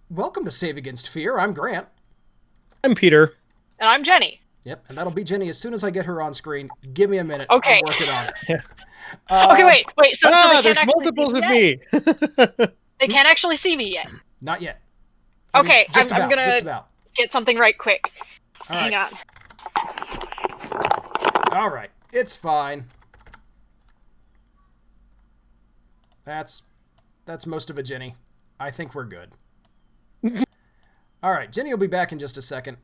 Welcome to Save Against Fear. I'm Grant. I'm Peter. And I'm Jenny. Yep, and that'll be Jenny as soon as I get her on screen. Give me a minute. Okay. I'm working on it. Yeah. Okay, wait. So they can't there's actually multiples see of me yet? me. They can't actually see me yet. Not yet. Okay, just I'm about, gonna just about. get something right quick. All Hang right. on. All right, it's fine. That's most of it, Jenny. I think we're good. All right, Jenny will be back in just a second.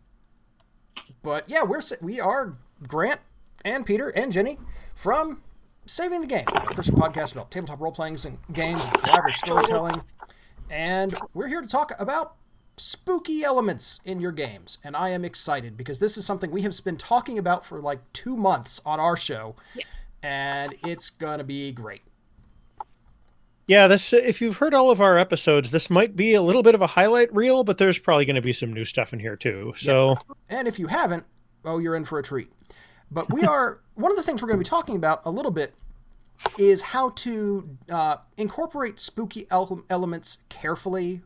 But yeah, we are Grant and Peter and Jenny from Saving the Game, a Christian podcast about tabletop role-playing and games and collaborative storytelling. And we're here to talk about spooky elements in your games. And I am excited because this is something we have been talking about for like 2 months on our show. Yeah. And it's going to be great. Yeah, if you've heard all of our episodes, this might be a little bit of a highlight reel, but there's probably going to be some new stuff in here too. So, And if you haven't, oh, you're in for a treat. But we are, one of the things we're going to be talking about a little bit is how to incorporate spooky elements carefully,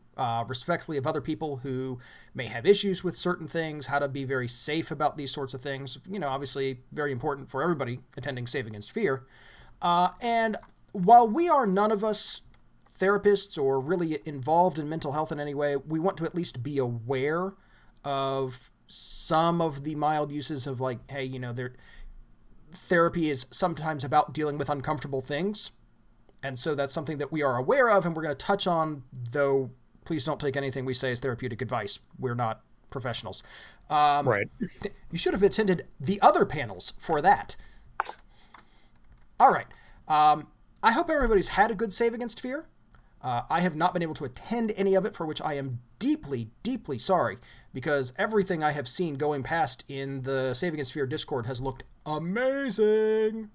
respectfully of other people who may have issues with certain things, how to be very safe about these sorts of things. You know, obviously very important for everybody attending Save Against Fear. And while we are none of us therapists or really involved in mental health in any way, we want to at least be aware of some of the mild uses of like, hey, you know, therapy is sometimes about dealing with uncomfortable things. And so that's something that we are aware of and we're going to touch on, though please don't take anything we say as therapeutic advice. We're not professionals. right. You should have attended the other panels for that. All right. I hope everybody's had a good Save Against Fear. I have not been able to attend any of it, for which I am deeply, deeply sorry, because everything I have seen going past in the Save Against Fear Discord has looked amazing.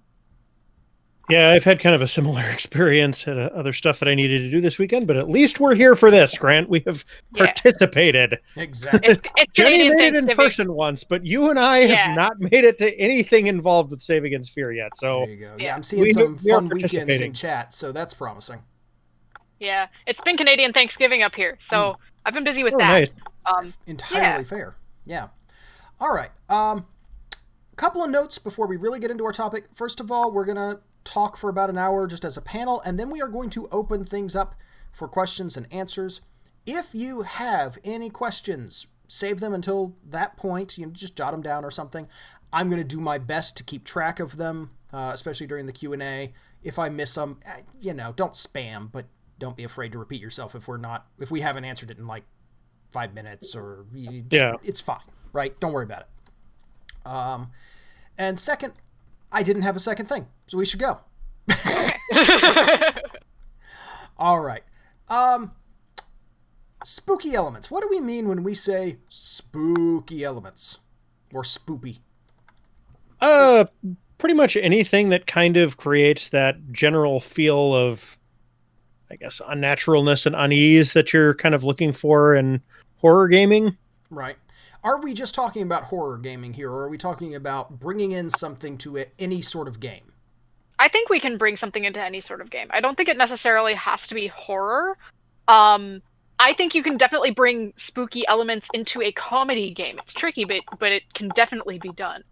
Yeah, I've had kind of a similar experience at other stuff that I needed to do this weekend, but at least we're here for this, Grant. We have participated. Exactly. It's Jenny Canadian made it in Thanksgiving. person once, but you and I have not made it to anything involved with Save Against Fear yet. So there you go. Yeah, Yeah. I'm seeing some fun weekends in chat, so that's promising. Yeah, it's been Canadian Thanksgiving up here, so I've been busy with that. Nice. Entirely fair. Yeah. All right. Couple of notes before we really get into our topic. First of all, we're going to talk for about an hour just as a panel, and then we are going to open things up for questions and answers. If you have any questions, save them until that point. You know, just jot them down or something. I'm going to do my best to keep track of them, especially during the Q&A. If I miss them, you know, don't spam, but don't be afraid to repeat yourself if we haven't answered it in like 5 minutes or it's fine, right? Don't worry about it. And second, I didn't have a second thing, so we should go. All right. Spooky elements. What do we mean when we say spooky elements or spoopy? Pretty much anything that kind of creates that general feel of, I guess, unnaturalness and unease that you're kind of looking for in horror gaming. Right. Are we just talking about horror gaming here, or are we talking about bringing in something to any sort of game? I think we can bring something into any sort of game. I don't think it necessarily has to be horror. I think you can definitely bring spooky elements into a comedy game. It's tricky, but it can definitely be done.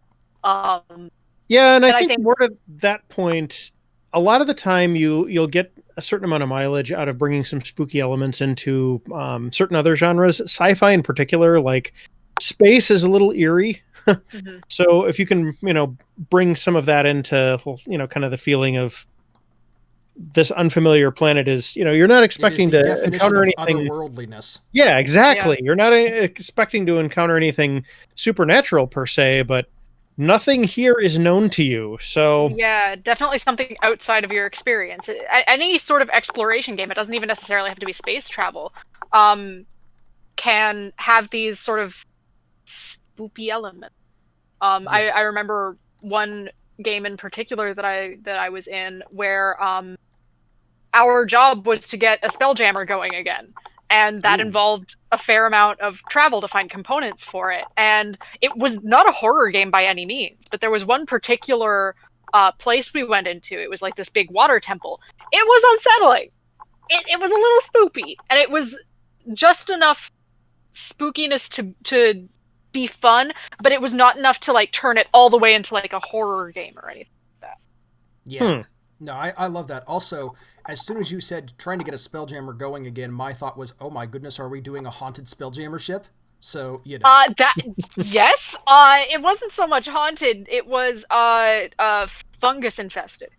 Yeah, and I think more to that point, a lot of the time you'll get a certain amount of mileage out of bringing some spooky elements into certain other genres. Sci-fi in particular, like space is a little eerie. Mm-hmm. So if you can, bring some of that into, kind of the feeling of this unfamiliar planet is, you're not expecting to encounter anything otherworldliness. Yeah, exactly. Yeah. You're not expecting to encounter anything supernatural per se, but nothing here is known to you. So yeah, definitely something outside of your experience. Any sort of exploration game, it doesn't even necessarily have to be space travel, can have these sort of spoopy elements. I remember one game in particular that I was in where our job was to get a Spelljammer going again. And that involved a fair amount of travel to find components for it. And it was not a horror game by any means, but there was one particular place we went into. It was like this big water temple. It was unsettling. It was a little spoopy. And it was just enough spookiness to be fun, but it was not enough to like turn it all the way into like a horror game or anything like that. Yeah. No, I love that. Also, as soon as you said trying to get a Spelljammer going again, my thought was, oh my goodness, are we doing a haunted Spelljammer ship? So, you know. Yes. It wasn't so much haunted. It was fungus infested.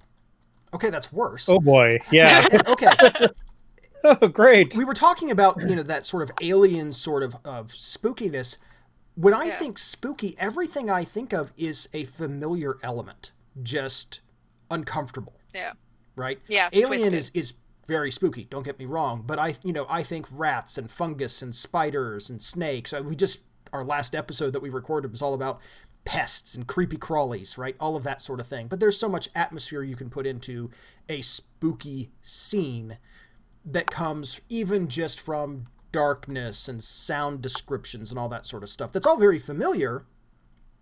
Okay, that's worse. Oh boy. Yeah. Okay. Oh, great. We were talking about, that sort of alien sort of spookiness. When I think spooky, everything I think of is a familiar element. Just uncomfortable. Yeah. Right? Yeah. Alien is very spooky, don't get me wrong, but I think rats and fungus and spiders and snakes. Our last episode that we recorded was all about pests and creepy crawlies, right? All of that sort of thing. But there's so much atmosphere you can put into a spooky scene that comes even just from darkness and sound descriptions and all that sort of stuff. That's all very familiar,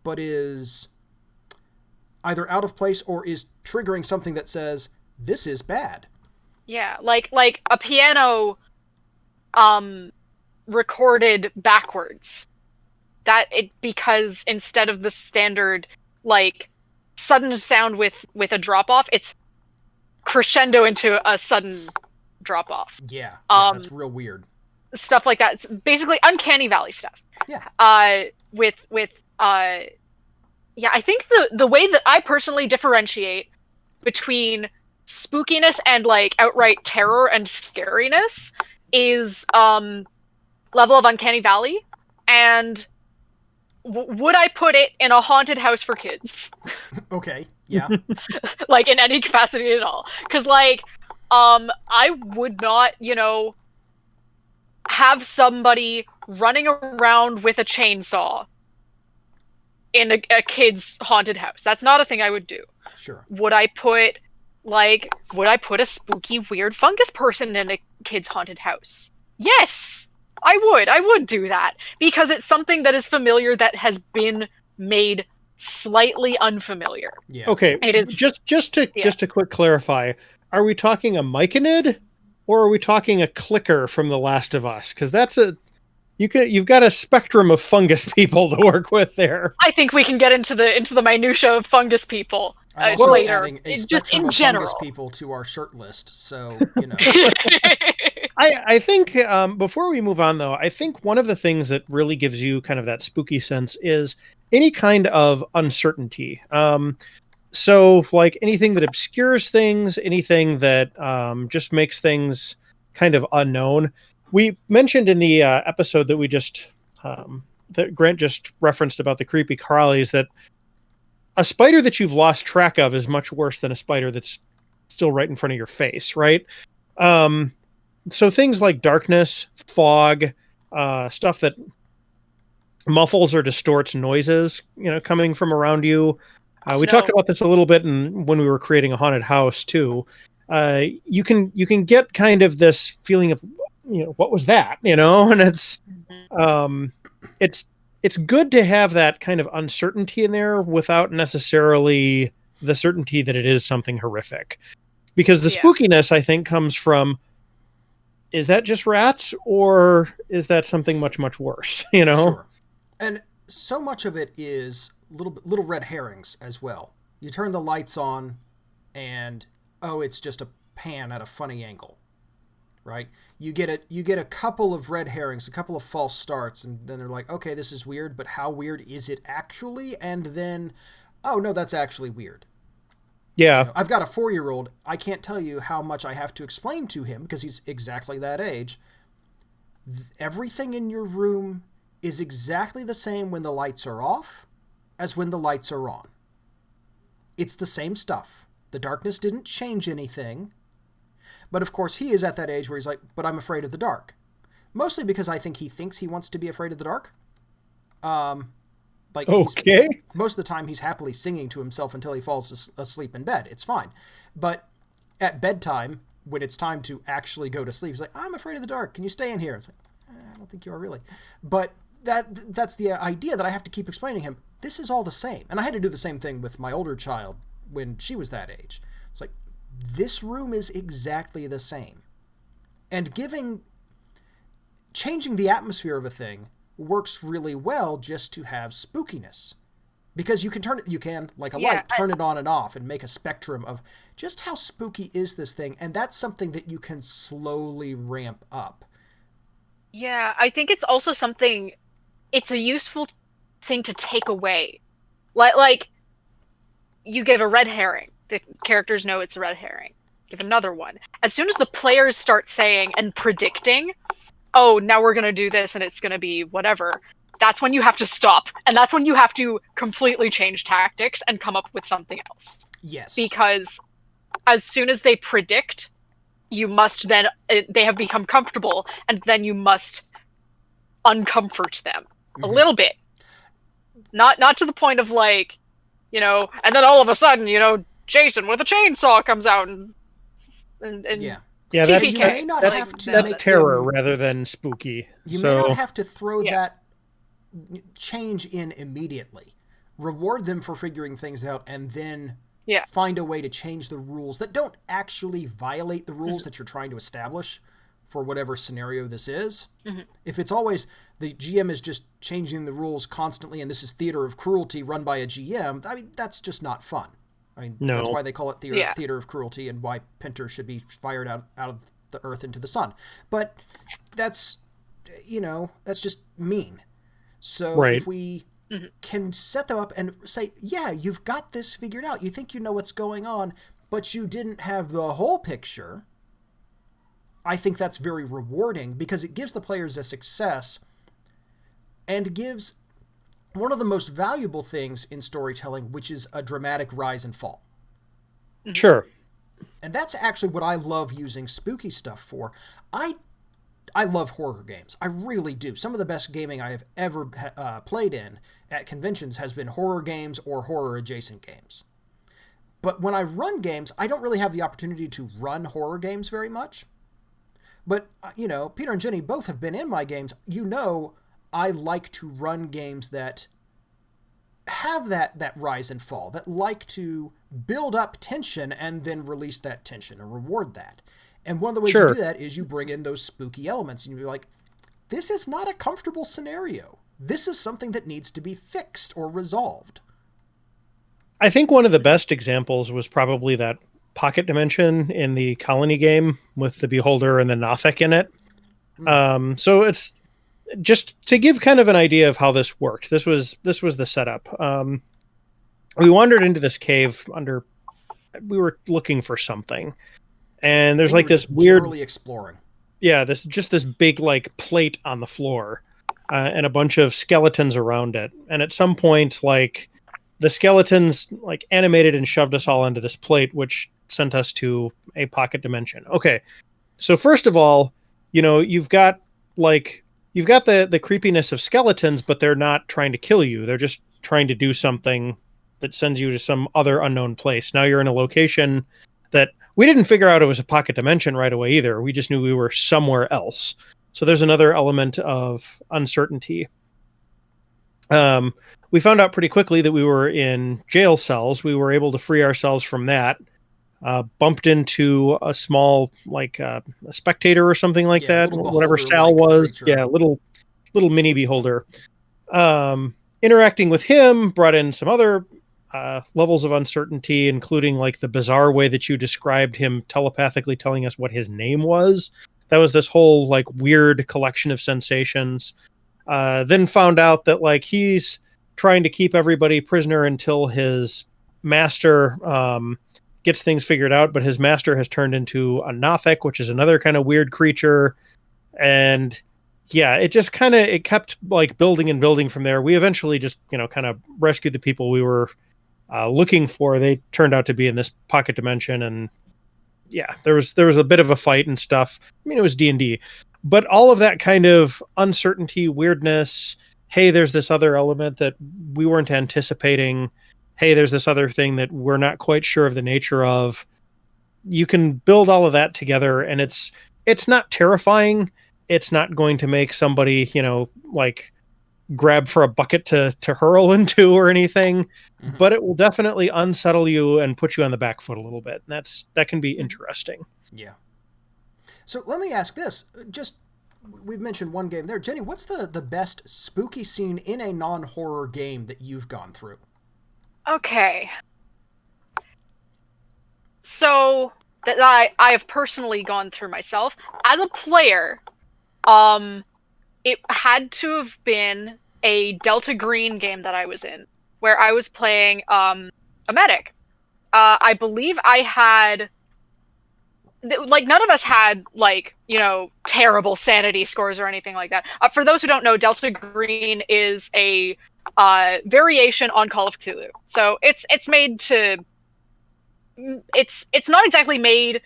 but is either out of place or is triggering something that says, this is bad. Yeah, like a piano recorded backwards. Because instead of the standard like sudden sound with a drop off, it's crescendo into a sudden drop off. Yeah, that's real weird. Stuff like that. It's basically Uncanny Valley stuff. Yeah. I think the way that I personally differentiate between spookiness and like outright terror and scariness is level of Uncanny Valley, and would I put it in a haunted house for kids? Okay, yeah. Like in any capacity at all. Because like, I would not, have somebody running around with a chainsaw in a kid's haunted house. That's not a thing I would do. Sure. Would I put a spooky, weird fungus person in a kid's haunted house? Yes! I would do that. Because it's something that is familiar that has been made slightly unfamiliar. Yeah. Okay, it is, just to quick clarify, are we talking a Myconid? Or are we talking a clicker from The Last of Us? Because you've got a spectrum of fungus people to work with there. I think we can get into the minutia of fungus people later. Adding a spectrum of fungus people to our shirt list, so I think before we move on, though, I think one of the things that really gives you kind of that spooky sense is any kind of uncertainty. So, like anything that obscures things, anything that just makes things kind of unknown. We mentioned in the episode that we just that Grant just referenced about the creepy crawlies that a spider that you've lost track of is much worse than a spider that's still right in front of your face, right? So things like darkness, fog, stuff that muffles or distorts noises, coming from around you. We talked about this a little bit when we were creating a haunted house too. You can get kind of this feeling of, what was that? And it's good to have that kind of uncertainty in there without necessarily the certainty that it is something horrific. Because the spookiness, I think, comes from, is that just rats or is that something much, much worse? Sure. And so much of it is little red herrings as well. You turn the lights on and it's just a pan at a funny angle, right? You get a couple of red herrings, a couple of false starts, and then they're like, okay, this is weird, but how weird is it actually? And then, oh no, that's actually weird. Yeah. I've got a 4-year-old. I can't tell you how much I have to explain to him because he's exactly that age. Everything in your room is exactly the same when the lights are off as when the lights are on. It's the same stuff. The darkness didn't change anything. But of course, he is at that age where he's like, but I'm afraid of the dark. Mostly because I think he thinks he wants to be afraid of the dark. Okay. Most of the time, he's happily singing to himself until he falls asleep in bed. It's fine. But at bedtime, when it's time to actually go to sleep, he's like, I'm afraid of the dark. Can you stay in here? It's like, I don't think you are really. But that's the idea that I have to keep explaining him. This is all the same. And I had to do the same thing with my older child when she was that age. It's like, this room is exactly the same. And giving changing the atmosphere of a thing works really well just to have spookiness. Because you can like a light, turn it on and off and make a spectrum of just how spooky is this thing. And that's something that you can slowly ramp up. Yeah, I think it's also something, it's a useful thing to take away. Like you give a red herring. The characters know it's a red herring. Give another one. As soon as the players start saying and predicting, oh, now we're going to do this and it's going to be whatever, that's when you have to stop. And that's when you have to completely change tactics and come up with something else. Yes. Because as soon as they predict, you must then, they have become comfortable, and then you must uncomfort them a little bit. Not to the point of like, and then all of a sudden, Jason with a chainsaw comes out and yeah. Yeah, that's terror rather than spooky. You may not have to throw that change in immediately. Reward them for figuring things out, and then find a way to change the rules that don't actually violate the rules that you're trying to establish for whatever scenario this is. If it's always the GM is just changing the rules constantly and this is theater of cruelty run by a GM, I mean, that's just not fun. I mean, that's why they call it theater of cruelty, and why Pinter should be fired out of the earth into the sun. But that's, that's just mean. So if we can set them up and say, yeah, you've got this figured out. You think you know what's going on, but you didn't have the whole picture. I think that's very rewarding because it gives the players a success and gives one of the most valuable things in storytelling, which is a dramatic rise and fall. Sure. And that's actually what I love using spooky stuff for. I love horror games. I really do. Some of the best gaming I have ever played in at conventions has been horror games or horror-adjacent games. But when I run games, I don't really have the opportunity to run horror games very much. But, Peter and Jenny both have been in my games. I like to run games that have that rise and fall, that like to build up tension and then release that tension and reward that. And one of the ways you do that is you bring in those spooky elements and you're like, this is not a comfortable scenario. This is something that needs to be fixed or resolved. I think one of the best examples was probably that pocket dimension in the Colony game with the Beholder and the Nothik in it. So it's just to give kind of an idea of how this worked. This was the setup. We wandered into this cave we were looking for something. And there's like this weird exploring. Yeah, this big like plate on the floor, and a bunch of skeletons around it. And at some point, like the skeletons like animated and shoved us all into this plate, which sent us to a pocket dimension. Okay. So first of all, you've got the creepiness of skeletons, but they're not trying to kill you. They're just trying to do something that sends you to some other unknown place. Now you're in a location that we didn't figure out it was a pocket dimension right away either. We just knew we were somewhere else. So there's another element of uncertainty. We found out pretty quickly that we were in jail cells. We were able to free ourselves from that. Bumped into a small, like a spectator or something like that. Whatever Sal was. Creature. Yeah, little mini Beholder. Interacting with him brought in some other levels of uncertainty, including like the bizarre way that you described him telepathically telling us what his name was. That was this whole like weird collection of sensations. Then found out that like he's trying to keep everybody prisoner until his master gets things figured out, but his master has turned into a Nothik, which is another kind of weird creature. And yeah, it just it kept like building and building from there. We eventually just, kind of rescued the people we were looking for. They turned out to be in this pocket dimension, and yeah, there was a bit of a fight and stuff. I mean, it was D&D, but all of that kind of uncertainty, weirdness. Hey, there's this other element that we weren't anticipating. Hey, there's this other thing that we're not quite sure of the nature of. You can build all of that together, and it's not terrifying. It's not going to make somebody, like grab for a bucket to hurl into or anything, but it will definitely unsettle you and put you on the back foot a little bit. And that can be interesting. Yeah. So let me ask this, just we've mentioned one game there. Jenny, what's the best spooky scene in a non-horror game that you've gone through? Okay. So that I have personally gone through myself as a player. It had to have been a Delta Green game that I was in, where I was playing a medic. I believe I had, like, none of us had, like, you know, terrible sanity scores or anything like that. For those who don't know, Delta Green is a variation on Call of Cthulhu. So it's made to, it's not exactly made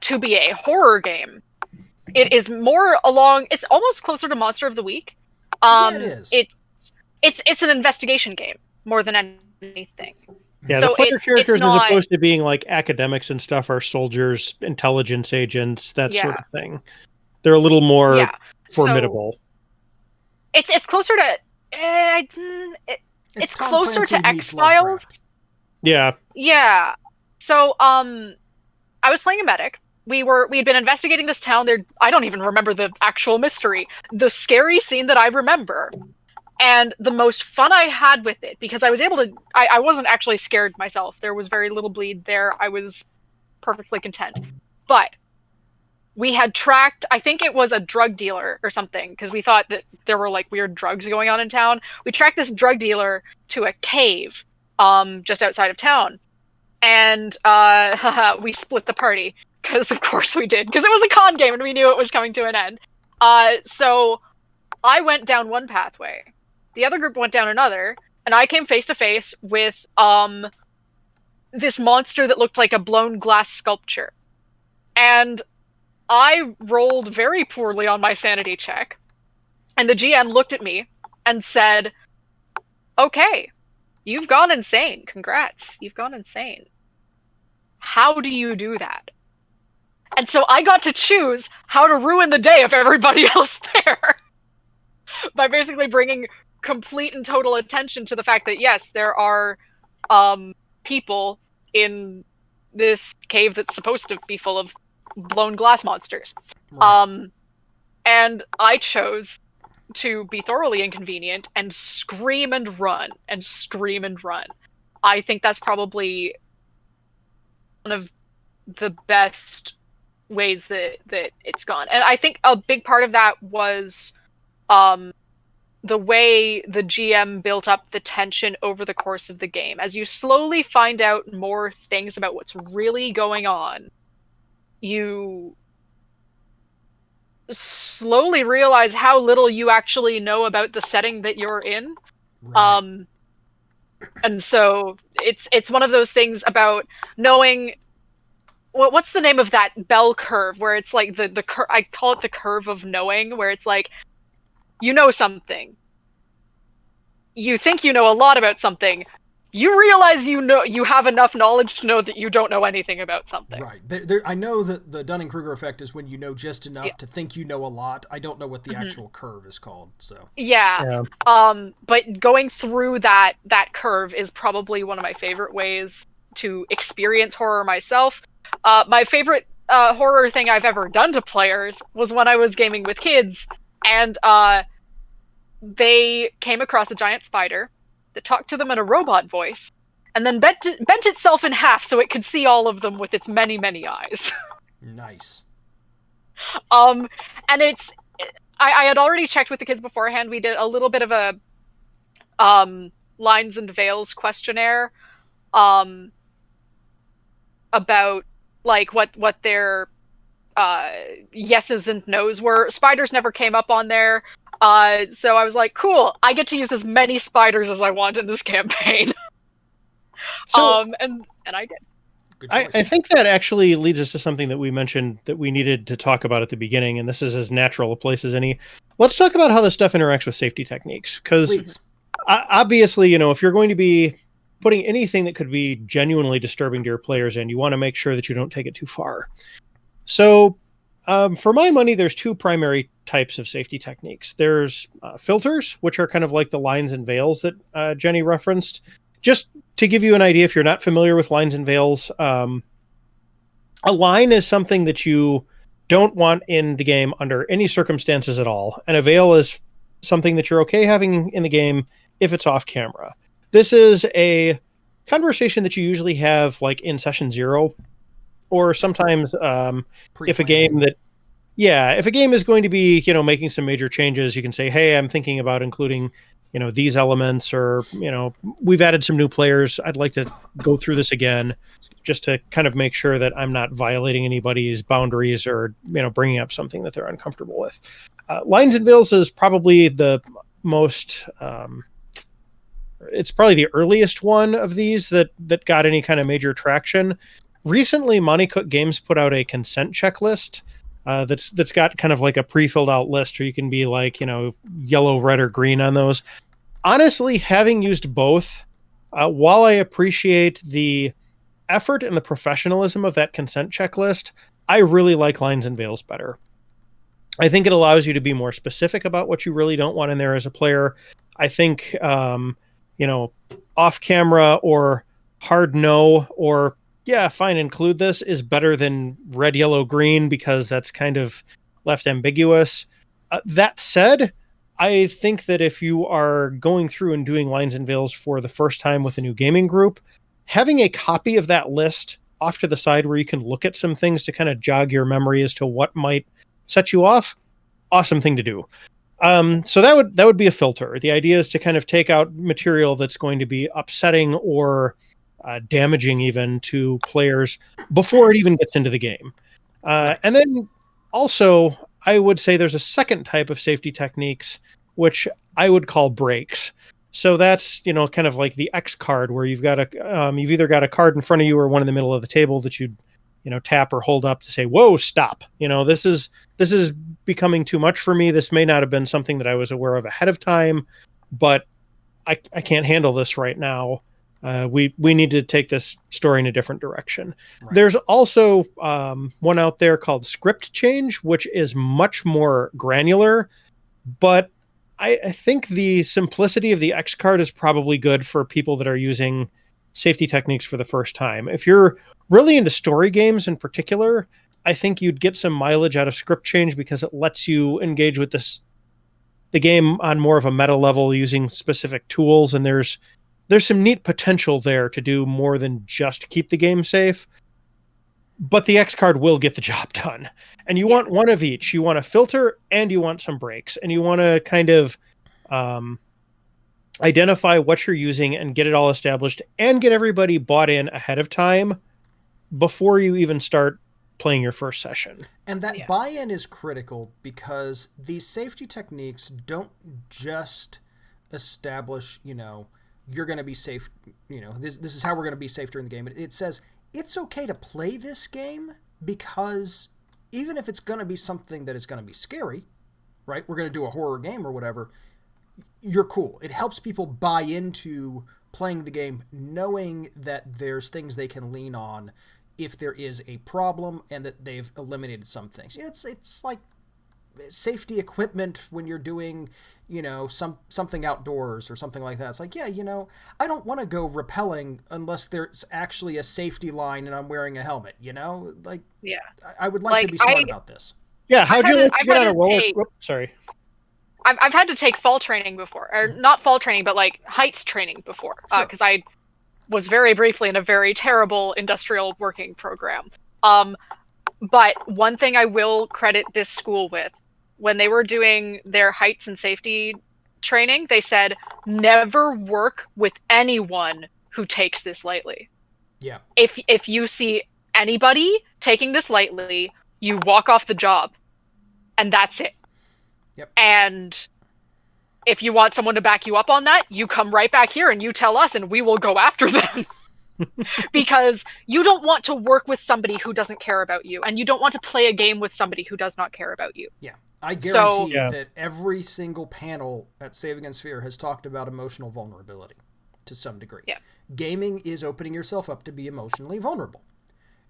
to be a horror game. It is more along, it's almost closer to Monster of the Week. Yeah, it is. It's an investigation game more than anything. Yeah, so the player characters, not, as opposed to being like academics and stuff, are soldiers, intelligence agents, that sort of thing. They're a little more formidable. So it's closer to it's closer to X-Files. Yeah. Yeah. So I was playing a medic. We had been investigating this town. I don't even remember the actual mystery. The scary scene that I remember, and the most fun I had with it, because I was able to, I wasn't actually scared myself. There was very little bleed there. I was perfectly content. But we had tracked, I think it was a drug dealer or something, because we thought that there were like weird drugs going on in town. We tracked this drug dealer to a cave just outside of town. And we split the party. Because of course we did, because it was a con game and we knew it was coming to an end. So I went down one pathway, the other group went down another, and I came face to face with this monster that looked like a blown glass sculpture. And I rolled very poorly on my sanity check, and the GM looked at me and said, "Okay, you've gone insane. Congrats, you've gone insane. How do you do that?" And so I got to choose how to ruin the day of everybody else there by basically bringing complete and total attention to the fact that, yes, there are people in this cave that's supposed to be full of blown glass monsters. Right. And I chose to be thoroughly inconvenient and scream and run and scream and run. I think that's probably one of the best ways that it's gone. And I think a big part of that was the way the GM built up the tension over the course of the game. As you slowly find out more things about what's really going on, you slowly realize how little you actually know about the setting that you're in. Right. And so it's one of those things about knowing what's the name of that bell curve where it's like the I call it the curve of knowing, where it's like, you know something, you think you know a lot about something, you realize you have enough knowledge to know that you don't know anything about something. Right. I know that the Dunning-Kruger effect is when you know just enough to think you know a lot. I don't know what the actual curve is called. So yeah. But going through that curve is probably one of my favorite ways to experience horror myself. My favorite horror thing I've ever done to players was when I was gaming with kids, and they came across a giant spider that talked to them in a robot voice, and then bent itself in half so it could see all of them with its many, many eyes. Nice. And I had already checked with the kids beforehand. We did a little bit of a lines and veils questionnaire about like what their yeses and nos were. Spiders never came up on there. So I was like, cool, I get to use as many spiders as I want in this campaign. So, and I did. I think that actually leads us to something that we mentioned that we needed to talk about at the beginning, and this is as natural a place as any. Let's talk about how this stuff interacts with safety techniques, because obviously, you know, if you're going to be putting anything that could be genuinely disturbing to your players in, you want to make sure that you don't take it too far. So for my money, there's two primary types of safety techniques. There's filters, which are kind of like the lines and veils that Jenny referenced. Just to give you an idea, if you're not familiar with lines and veils, a line is something that you don't want in the game under any circumstances at all. And a veil is something that you're okay having in the game if it's off camera. This is a conversation that you usually have like in session 0, or sometimes if a game is going to be, making some major changes, you can say, hey, I'm thinking about including, these elements, or, we've added some new players. I'd like to go through this again just to kind of make sure that I'm not violating anybody's boundaries or, bringing up something that they're uncomfortable with. Lines and Veils is probably the most, it's probably the earliest one of these that got any kind of major traction. Recently, Monte Cook Games put out a consent checklist that's got kind of like a pre-filled out list where you can be like, yellow, red, or green on those. Honestly, having used both, while I appreciate the effort and the professionalism of that consent checklist, I really like Lines and Veils better. I think it allows you to be more specific about what you really don't want in there as a player. I think, off camera or hard no, or yeah, fine, include this, is better than red, yellow, green, because that's kind of left ambiguous. That said, I think that if you are going through and doing Lines and Veils for the first time with a new gaming group, having a copy of that list off to the side where you can look at some things to kind of jog your memory as to what might set you off, awesome thing to do. So that would be a filter. The idea is to kind of take out material that's going to be upsetting or damaging even to players before it even gets into the game. And then also, I would say there's a second type of safety techniques, which I would call breaks. So that's, kind of like the X card, where you've got you've either got a card in front of you or one in the middle of the table that you'd, tap or hold up to say, whoa, stop. This is becoming too much for me. This may not have been something that I was aware of ahead of time, but I can't handle this right now. We need to take this story in a different direction. Right. There's also one out there called Script Change, which is much more granular, but I think the simplicity of the X card is probably good for people that are using safety techniques for the first time. If you're really into story games in particular, I think you'd get some mileage out of Script Change because it lets you engage with the game on more of a meta level using specific tools, and there's some neat potential there to do more than just keep the game safe. But the X card will get the job done. And you want one of each. You want a filter and you want some breaks. And you want to kind of identify what you're using and get it all established and get everybody bought in ahead of time before you even start playing your first session. And that buy-in is critical, because these safety techniques don't just establish, you're going to be safe, this is how we're going to be safe during the game. It says it's okay to play this game, because even if it's going to be something that is going to be scary, right? We're going to do a horror game or whatever. You're cool. It helps people buy into playing the game, knowing that there's things they can lean on if there is a problem and that they've eliminated some things. It's like safety equipment when you're doing, something outdoors or something like that. It's like, I don't want to go rappelling unless there's actually a safety line and I'm wearing a helmet, I would like to be smart about this. Yeah, how'd you like to get on a roller? Sorry. I've had to take fall training before, or not fall training, but like heights training before, because I was very briefly in a very terrible industrial working program. But one thing I will credit this school with, when they were doing their heights and safety training, they said, never work with anyone who takes this lightly. Yeah. If you see anybody taking this lightly, you walk off the job, and that's it. Yep. And if you want someone to back you up on that, you come right back here and you tell us, and we will go after them. Because you don't want to work with somebody who doesn't care about you, and you don't want to play a game with somebody who does not care about you. Yeah. I guarantee that every single panel at Save Against Fear has talked about emotional vulnerability to some degree. Yeah. Gaming is opening yourself up to be emotionally vulnerable.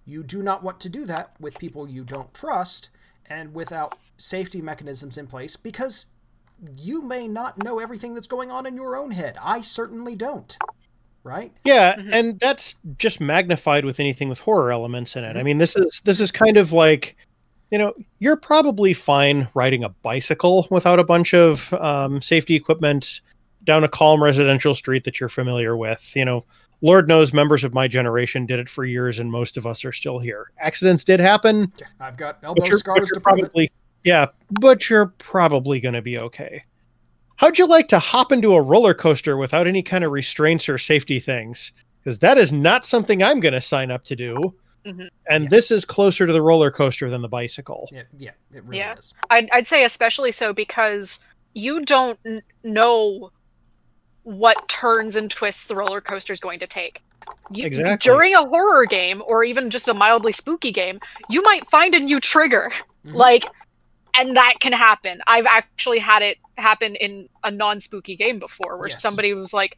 You do not want to do that with people you don't trust and without safety mechanisms in place, because you may not know everything that's going on in your own head. I certainly don't. Right? Yeah, and that's just magnified with anything with horror elements in it. I mean, this is kind of like you're probably fine riding a bicycle without a bunch of safety equipment down a calm residential street that you're familiar with. Lord knows members of my generation did it for years, and most of us are still here. Accidents did happen. I've got elbow scars to prove it. Yeah, but you're probably going to be okay. How'd you like to hop into a roller coaster without any kind of restraints or safety things? Because that is not something I'm going to sign up to do. Mm-hmm. And this is closer to the roller coaster than the bicycle. Yeah, it really is. I'd say especially so because you don't know what turns and twists the roller coaster is going to take. Exactly. During a horror game, or even just a mildly spooky game, you might find a new trigger. Mm-hmm. And that can happen. I've actually had it happen in a non-spooky game before, where somebody was like,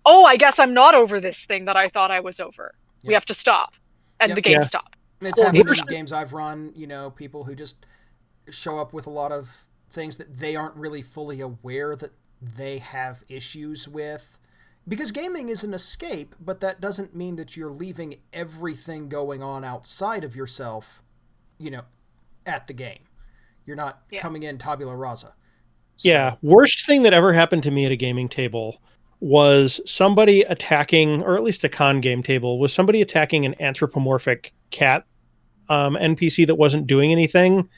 oh, I guess I'm not over this thing that I thought I was over. Yep. We have to stop. And the game stopped. It's happened in games I've run, people who just show up with a lot of things that they aren't really fully aware that they have issues with. Because gaming is an escape, but that doesn't mean that you're leaving everything going on outside of yourself, at the game. You're not coming in tabula rasa. So. Yeah, worst thing that ever happened to me at a gaming table was somebody attacking, or at least a con game table, was somebody attacking an anthropomorphic cat NPC that wasn't doing anything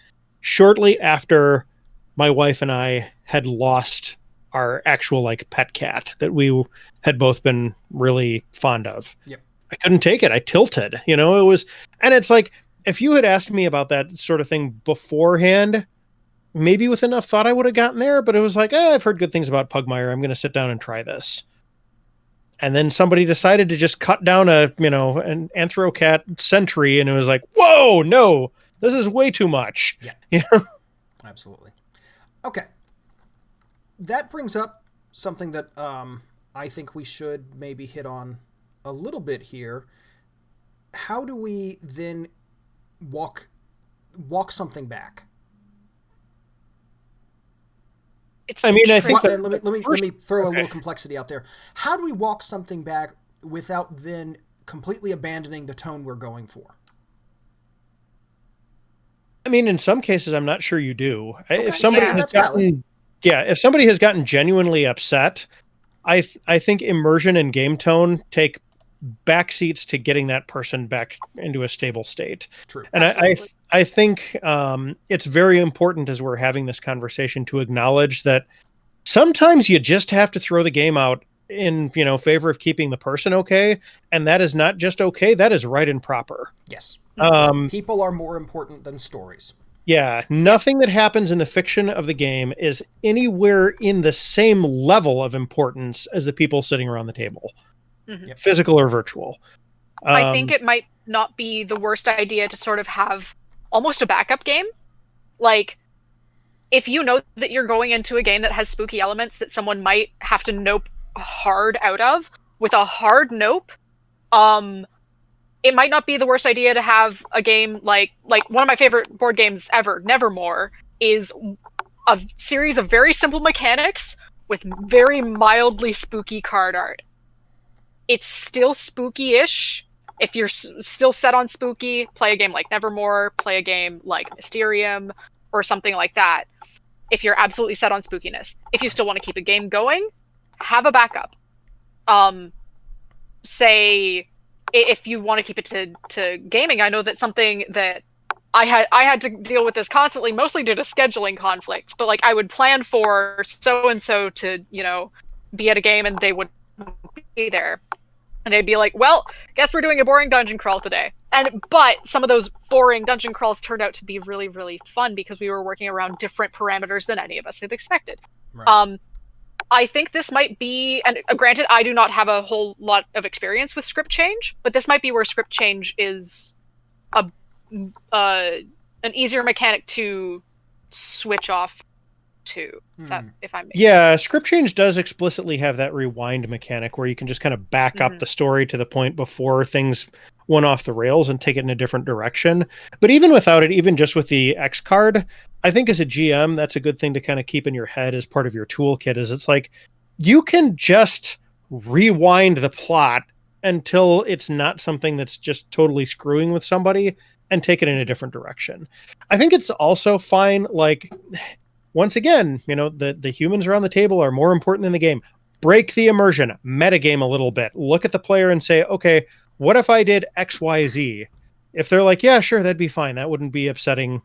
shortly after my wife and I had lost our actual pet cat that we had both been really fond of. Yep. I couldn't take it. I tilted, it was, and it's like, if you had asked me about that sort of thing beforehand, maybe with enough thought I would have gotten there, but it was like, I've heard good things about Pugmire. I'm going to sit down and try this. And then somebody decided to just cut down an Anthrocat sentry, and it was like, whoa, no, this is way too much. Yeah. Absolutely. Okay. That brings up something that I think we should maybe hit on a little bit here. How do we then walk something back? I think let me throw a little complexity out there. How do we walk something back without then completely abandoning the tone we're going for? In some cases, I'm not sure you do. Okay. If somebody if somebody has gotten genuinely upset, I think immersion and game tone take backseats to getting that person back into a stable state. True. And I think it's very important as we're having this conversation to acknowledge that sometimes you just have to throw the game out in favor of keeping the person okay, and that is not just okay, that is right and proper. Yes. People are more important than stories. Yeah, nothing that happens in the fiction of the game is anywhere in the same level of importance as the people sitting around the table. Mm-hmm. Physical or virtual. I think it might not be the worst idea to sort of have almost a backup game. If you know that you're going into a game that has spooky elements that someone might have to nope hard out of, with a hard nope, it might not be the worst idea to have a game like one of my favorite board games ever, Nevermore, is a series of very simple mechanics with very mildly spooky card art. It's still spooky-ish. If you're still set on spooky, play a game like Nevermore, play a game like Mysterium, or something like that. If you're absolutely set on spookiness. If you still want to keep a game going, have a backup. Say, if you want to keep it to gaming, I know that's something that I had to deal with this constantly, mostly due to scheduling conflicts. But I would plan for so-and-so to, be at a game and they would be there. And they'd be like, well, guess we're doing a boring dungeon crawl today. But some of those boring dungeon crawls turned out to be really, really fun because we were working around different parameters than any of us had expected. Right. I think this might be, and granted, I do not have a whole lot of experience with script change, but this might be where script change is an easier mechanic to switch off to, if I'm script change does explicitly have that rewind mechanic where you can just kind of back up the story to the point before things went off the rails and take it in a different direction. But even without it, even just with the X card, I think as a GM, that's a good thing to kind of keep in your head as part of your toolkit. Is it's like you can just rewind the plot until it's not something that's just totally screwing with somebody, and take it in a different direction. I think it's also fine, like, once again, the humans around the table are more important than the game. Break the immersion, metagame a little bit. Look at the player and say, okay, what if I did X, Y, Z? If they're like, yeah, sure, that'd be fine. That wouldn't be upsetting.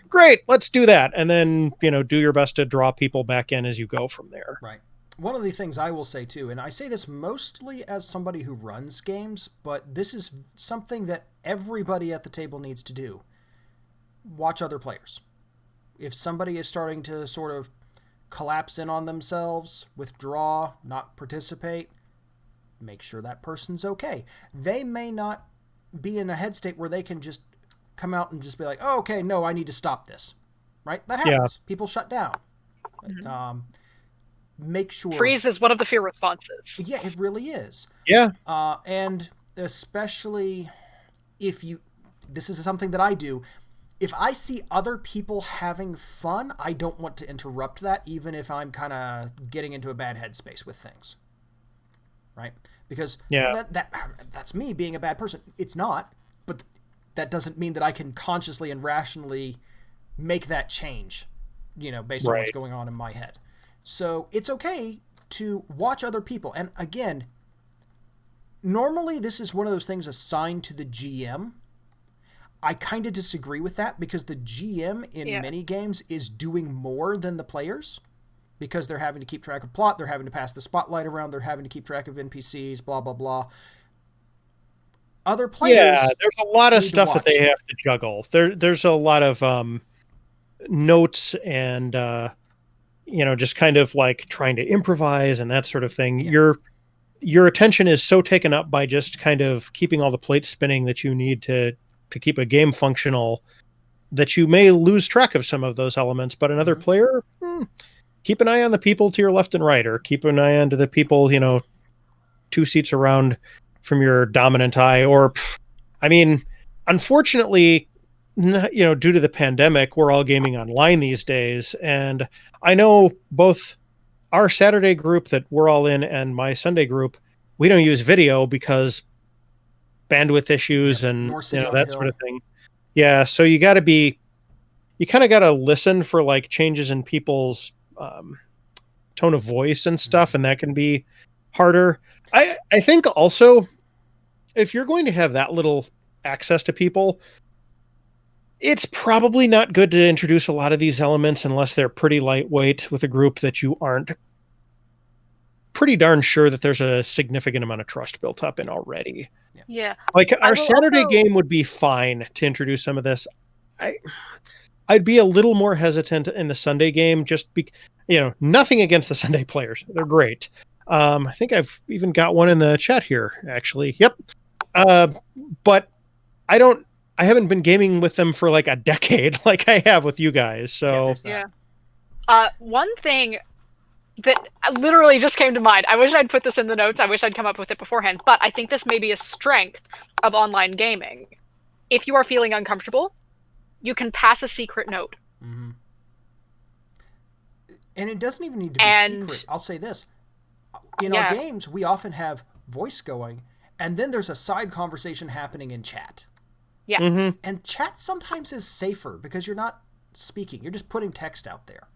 Great, let's do that. And then, do your best to draw people back in as you go from there. Right. One of the things I will say too, and I say this mostly as somebody who runs games, but this is something that everybody at the table needs to do. Watch other players. If somebody is starting to sort of collapse in on themselves, withdraw, not participate, make sure that person's okay. They may not be in a head state where they can just come out and just be like, oh, okay, no, I need to stop this. Right? That happens. Yeah. People shut down. Mm-hmm. Make sure... Freeze is one of the fear responses. Yeah, it really is. Yeah. And especially if you... This is something that I do. If I see other people having fun, I don't want to interrupt that, even if I'm kind of getting into a bad headspace with things. Right? Because that's me being a bad person. It's not, but that doesn't mean that I can consciously and rationally make that change, based on what's going on in my head. So it's okay to watch other people. And again, normally this is one of those things assigned to the GM. I kind of disagree with that because the GM in many games is doing more than the players because they're having to keep track of plot, they're having to pass the spotlight around, they're having to keep track of NPCs, blah, blah, blah. Other players... Yeah, there's a lot of stuff that they have to juggle. There's a lot of notes and, just kind of like trying to improvise and that sort of thing. Yeah. Your attention is so taken up by just kind of keeping all the plates spinning that you need to keep a game functional that you may lose track of some of those elements. But another player, keep an eye on the people to your left and right, or keep an eye on to the people, 2 seats around from your dominant eye. Or, unfortunately, due to the pandemic, we're all gaming online these days. And I know both our Saturday group that we're all in and my Sunday group, we don't use video because bandwidth issues and that sort of thing. Yeah, so you kind of got to listen for like changes in people's tone of voice and stuff, and that can be harder. I think also, if you're going to have that little access to people, it's probably not good to introduce a lot of these elements unless they're pretty lightweight with a group that you aren't pretty darn sure that there's a significant amount of trust built up in already. Yeah. Like our Saturday game would be fine to introduce some of this. I'd be a little more hesitant in the Sunday game, just nothing against the Sunday players. They're great. I think I've even got one in the chat here, actually. Yep. But I haven't been gaming with them for like a decade like I have with you guys. So one thing that literally just came to mind. I wish I'd put this in the notes. I wish I'd come up with it beforehand. But I think this may be a strength of online gaming. If you are feeling uncomfortable, you can pass a secret note. Mm-hmm. And it doesn't even need to be secret. I'll say this. In our games, we often have voice going, and then there's a side conversation happening in chat. Yeah. Mm-hmm. And chat sometimes is safer because you're not speaking. You're just putting text out there.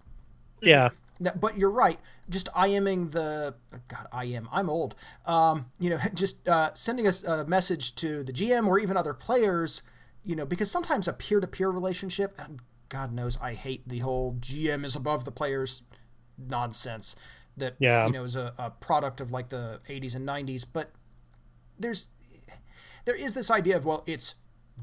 Yeah. No, but you're right. Just IMing I'm old. Just sending us a message to the GM or even other players, because sometimes a peer-to-peer relationship, and God knows I hate the whole GM is above the players nonsense that, is a product of like the 80s and 90s. But there is this idea of, well, it's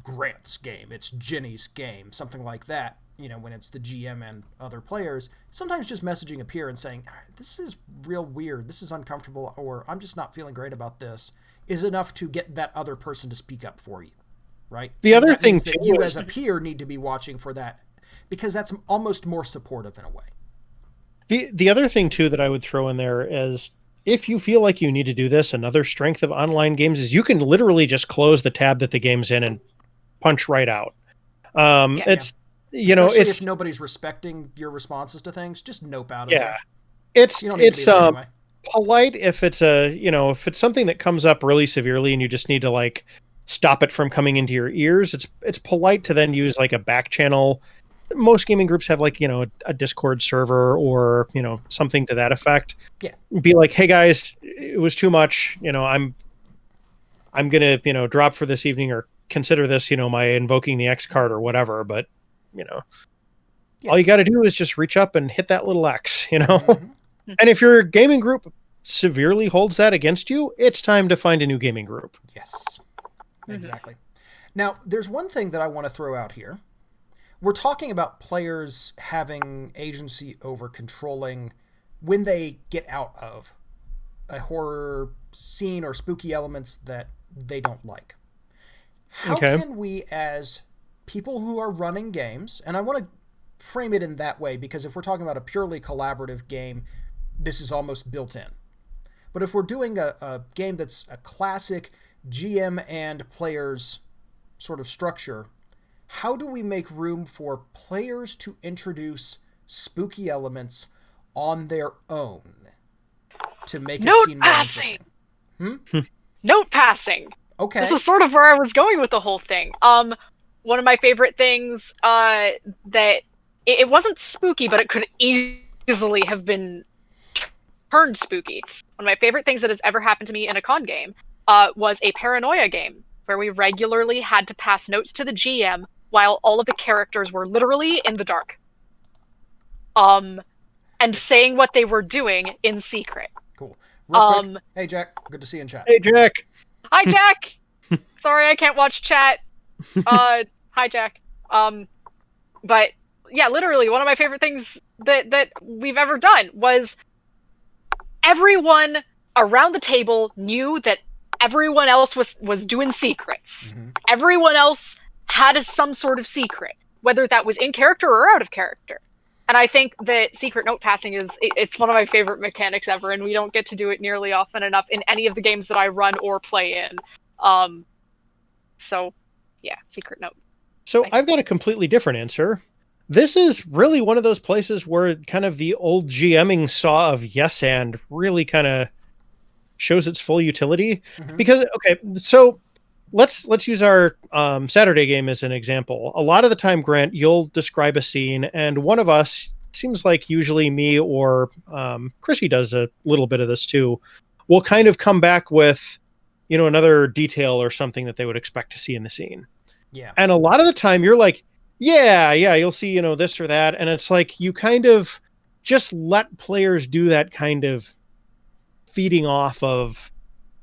Grant's game, it's Jenny's game, something like that. When it's the GM and other players, sometimes just messaging a peer and saying, this is real weird, this is uncomfortable, or I'm just not feeling great about this, is enough to get that other person to speak up for you, right? The other thing that you as a peer need to be watching for that, because that's almost more supportive in a way. The other thing, too, that I would throw in there is, if you feel like you need to do this, another strength of online games is you can literally just close the tab that the game's in and punch right out. Especially if nobody's respecting your responses to things, just nope out of it. Yeah, it's polite if it's if it's something that comes up really severely and you just need to like stop it from coming into your ears. It's polite to then use like a back channel. Most gaming groups have like, a Discord server or, something to that effect. Yeah. Be like, hey guys, it was too much. I'm going to, drop for this evening, or consider this, my invoking the X card or whatever. But, all you got to do is just reach up and hit that little X, Mm-hmm. And if your gaming group severely holds that against you, it's time to find a new gaming group. Yes, exactly. Now, there's one thing that I want to throw out here. We're talking about players having agency over controlling when they get out of a horror scene or spooky elements that they don't like. How can we, as people who are running games, and I want to frame it in that way, because if we're talking about a purely collaborative game, this is almost built in. But if we're doing a game that's a classic GM and players sort of structure, how do we make room for players to introduce spooky elements on their own to make a scene more interesting? Note passing. Okay. This is sort of where I was going with the whole thing. One of my favorite things that it wasn't spooky, but it could easily have been turned spooky. One of my favorite things that has ever happened to me in a con game was a paranoia game where we regularly had to pass notes to the GM while all of the characters were literally in the dark. And saying what they were doing in secret. Cool. Real quick, hey Jack, good to see you in chat. Hey Jack. Hi Jack! Sorry I can't watch chat. Hi Jack. But yeah, literally one of my favorite things that we've ever done was everyone around the table knew that everyone else was doing secrets. Mm-hmm. Everyone else had some sort of secret, whether that was in character or out of character. And I think that secret note passing it's one of my favorite mechanics ever, and we don't get to do it nearly often enough in any of the games that I run or play in. So yeah, secret note. So I've got a completely different answer. This is really one of those places where kind of the old GMing saw of yes and really kind of shows its full utility. Mm-hmm. Because, okay, so let's use our Saturday game as an example. A lot of the time, Grant, you'll describe a scene, and one of us, seems like usually me or Chrissy does a little bit of this too, will kind of come back with, another detail or something that they would expect to see in the scene. Yeah. And a lot of the time you're like, yeah, you'll see, this or that. And it's like, you kind of just let players do that kind of feeding off of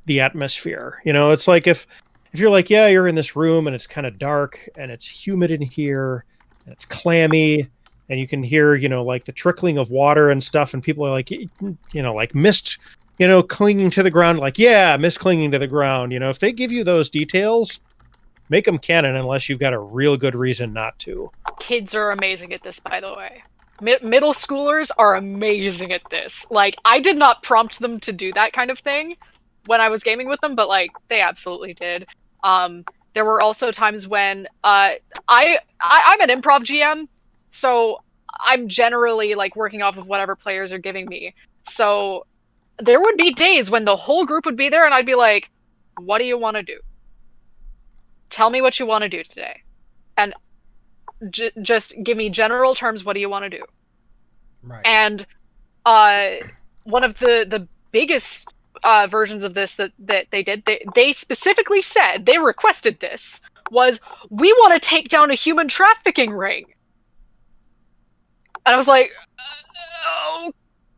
the atmosphere. It's like if you're like, yeah, you're in this room and it's kind of dark and it's humid in here and it's clammy and you can hear, like the trickling of water and stuff. And people are like, like mist, clinging to the ground, like, yeah, mist clinging to the ground. If they give you those details, make them canon unless you've got a real good reason not to. Kids are amazing at this, by the way. Middle schoolers are amazing at this. Like, I did not prompt them to do that kind of thing when I was gaming with them, but like they absolutely did. There were also times when I'm an improv GM, so I'm generally like working off of whatever players are giving me. So there would be days when the whole group would be there and I'd be like, what do you want to do? Tell me what you want to do today. And just give me general terms. What do you want to do? Right. And one of the biggest versions of this that they did, they specifically said, they requested this, was, we want to take down a human trafficking ring. And I was like,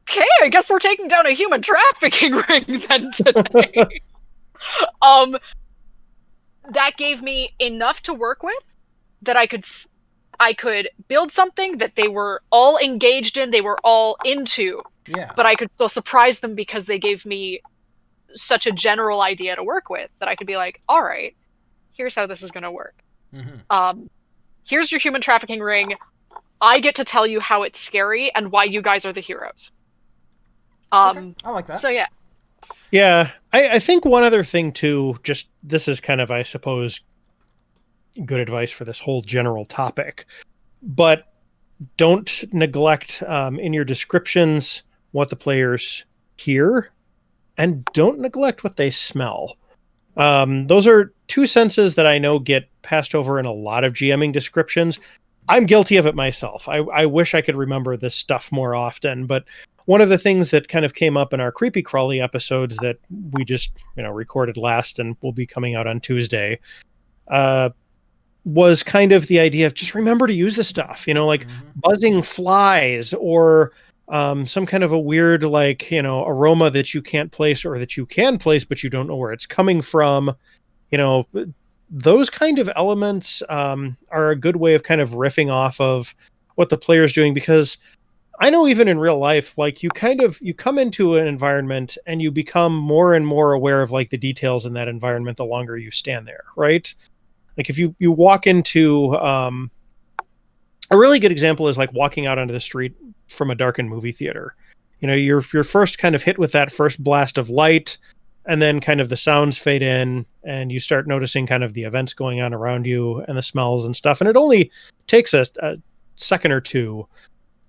okay, I guess we're taking down a human trafficking ring then today. That gave me enough to work with that I could build something that they were all engaged in, they were all into. Yeah. But I could still surprise them because they gave me such a general idea to work with that I could be like, all right, here's how this is going to work. Mm-hmm. Here's your human trafficking ring. I get to tell you how it's scary and why you guys are the heroes. Okay. I like that. So yeah. Yeah. I think one other thing too, just this is kind of, I suppose, good advice for this whole general topic, but don't neglect in your descriptions what the players hear, and don't neglect what they smell. Those are two senses that I know get passed over in a lot of GMing descriptions. I'm guilty of it myself. I wish I could remember this stuff more often, but one of the things that kind of came up in our Creepy Crawly episodes that we just, recorded last and will be coming out on Tuesday, was kind of the idea of just remember to use the stuff, like buzzing flies or some kind of a weird, aroma that you can't place or that you can place, but you don't know where it's coming from. Those kind of elements are a good way of kind of riffing off of what the player's doing, because I know even in real life, like you come into an environment and you become more and more aware of like the details in that environment the longer you stand there, right? Like if you walk into a really good example is like walking out onto the street from a darkened movie theater. You're first kind of hit with that first blast of light, and then kind of the sounds fade in and you start noticing kind of the events going on around you and the smells and stuff. And it only takes a second or two,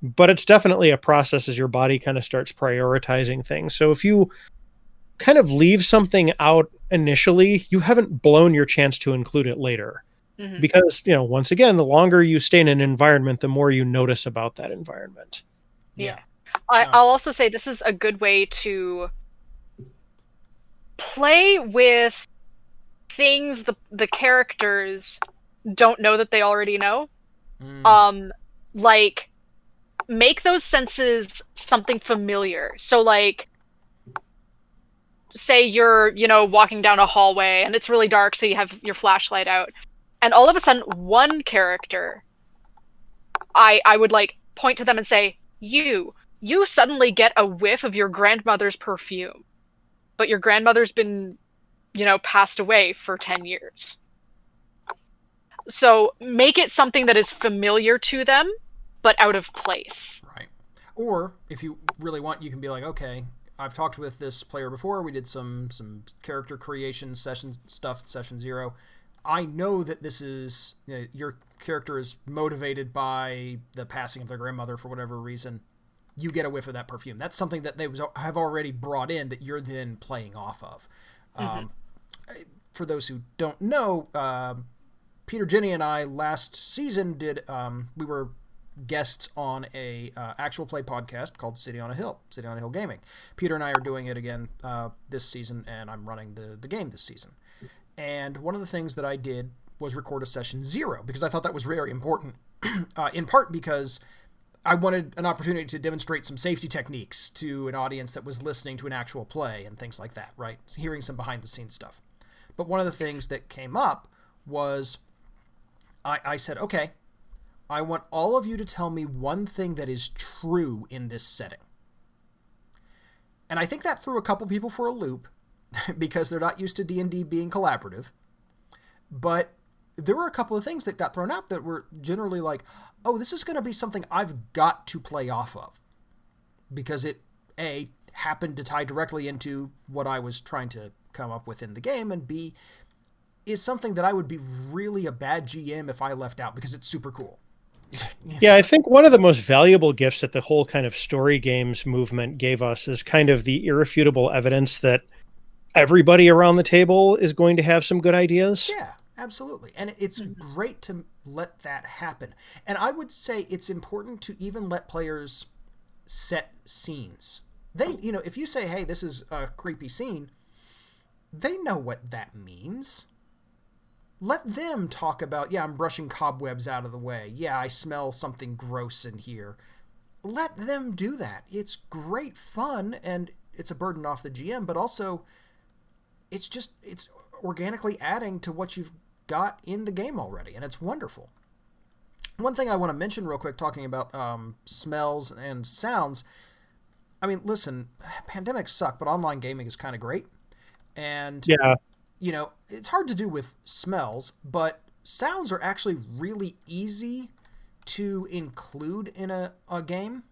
but it's definitely a process as your body kind of starts prioritizing things. So if you kind of leave something out initially, you haven't blown your chance to include it later. Mm-hmm. Because, once again, the longer you stay in an environment, the more you notice about that environment. Yeah. I'll also say this is a good way to play with things the characters don't know that they already know. Like make those senses something familiar. So like say you're, walking down a hallway and it's really dark, so you have your flashlight out, and all of a sudden one character, I would like point to them and say, you suddenly get a whiff of your grandmother's perfume. But your grandmother's been, passed away for 10 years. So make it something that is familiar to them, but out of place. Right. Or if you really want, you can be like, okay, I've talked with this player before. We did some character creation session 0. I know that this is, your character is motivated by the passing of their grandmother for whatever reason. You get a whiff of that perfume. That's something that they have already brought in that you're then playing off of. For those who don't know, Peter, Jenny, and I last season we were guests on a actual play podcast called City on a Hill Gaming. Peter and I are doing it again this season, and I'm running the game this season. And one of the things that I did was record a session 0, because I thought that was very important, in part because I wanted an opportunity to demonstrate some safety techniques to an audience that was listening to an actual play and things like that, right? Hearing some behind-the-scenes stuff. But one of the things that came up was I said, okay, I want all of you to tell me one thing that is true in this setting. And I think that threw a couple people for a loop because they're not used to D&D being collaborative. But there were a couple of things that got thrown out that were generally like, oh, this is going to be something I've got to play off of. Because it, A, happened to tie directly into what I was trying to come up with in the game, and B, is something that I would be really a bad GM if I left out because it's super cool. Yeah, I think one of the most valuable gifts that the whole kind of story games movement gave us is kind of the irrefutable evidence that everybody around the table is going to have some good ideas. Yeah, absolutely. And it's great to let that happen. And I would say it's important to even let players set scenes. They, if you say, hey, this is a creepy scene, they know what that means. Let them talk about, yeah, I'm brushing cobwebs out of the way. Yeah, I smell something gross in here. Let them do that. It's great fun, and it's a burden off the GM, but also it's organically adding to what you've got in the game already, and it's wonderful. One thing I want to mention real quick, talking about smells and sounds. I mean, listen, pandemics suck, but online gaming is kind of great. And, yeah, it's hard to do with smells, but sounds are actually really easy to include in a game.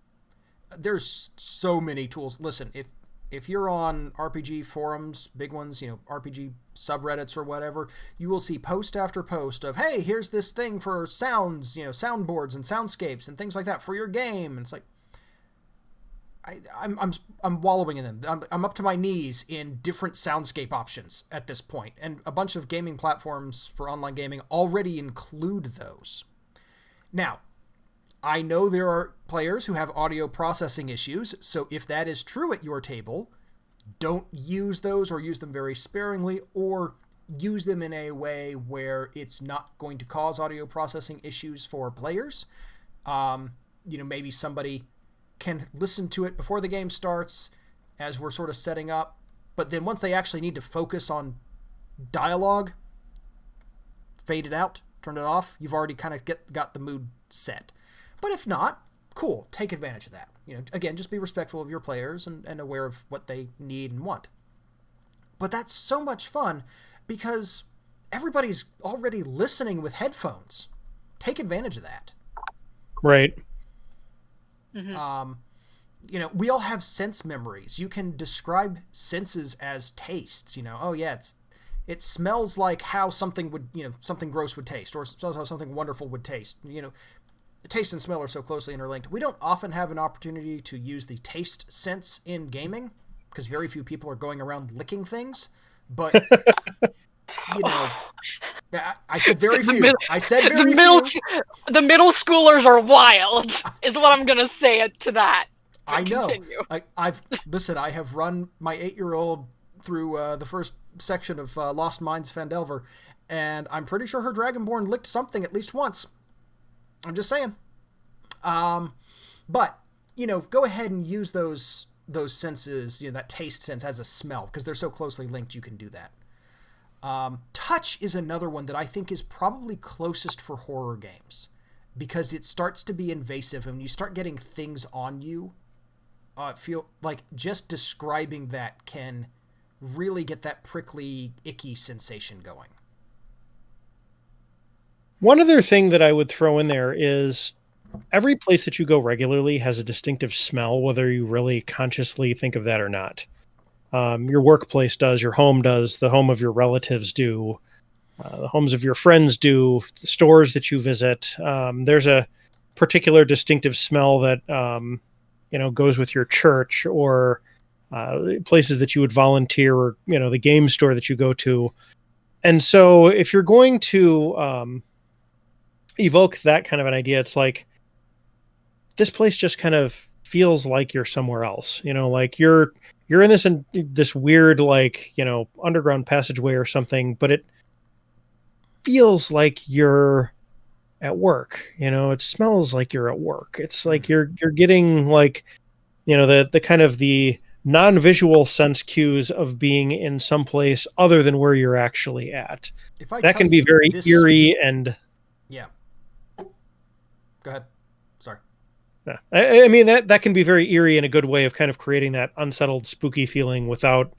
There's so many tools. Listen, if you're on RPG forums, big ones, RPG subreddits or whatever, you will see post after post of, hey, here's this thing for sounds, soundboards and soundscapes and things like that for your game. And it's like, I'm wallowing in them. I'm up to my knees in different soundscape options at this point, and a bunch of gaming platforms for online gaming already include those. Now, I know there are players who have audio processing issues, so if that is true at your table, don't use those, or use them very sparingly, or use them in a way where it's not going to cause audio processing issues for players. Maybe somebody can listen to it before the game starts as we're sort of setting up, but then once they actually need to focus on dialogue, fade it out, turn it off. You've already kind of got the mood set. But if not, cool, take advantage of that. Again, just be respectful of your players and aware of what they need and want. But that's so much fun because everybody's already listening with headphones. Take advantage of that. Right. Mm-hmm. We all have sense memories. You can describe senses as tastes. Oh yeah, it smells like how something would, something gross would taste, or smells how something wonderful would taste. Taste and smell are so closely interlinked. We don't often have an opportunity to use the taste sense in gaming because very few people are going around licking things. But I said very few. I said very few. The middle schoolers are wild, is what I'm gonna say to that. But I know. continue. I have run my 8-year-old through the first section of Lost Mines Phandelver, and I'm pretty sure her Dragonborn licked something at least once. I'm just saying. But go ahead and use those senses, that taste sense as a smell, because they're so closely linked. You can do that. Touch is another one that I think is probably closest for horror games, because it starts to be invasive, and when you start getting things on you, feel like just describing that can really get that prickly, icky sensation going. One other thing that I would throw in there is every place that you go regularly has a distinctive smell, whether you really consciously think of that or not. Your workplace does, your home does, the home of your relatives do, the homes of your friends do, the stores that you visit. There's a particular distinctive smell that goes with your church, or places that you would volunteer, or the game store that you go to. And so if you're going to evoke that kind of an idea, it's like, this place just kind of feels like you're somewhere else, like you're in this weird, underground passageway or something, but it feels like you're at work. It smells like you're at work. It's like you're getting the kind of the non-visual sense cues of being in some place other than where you're actually at. That can be very eerie and... Yeah. Go ahead. Sorry. Yeah. I mean, that can be very eerie in a good way of kind of creating that unsettled, spooky feeling without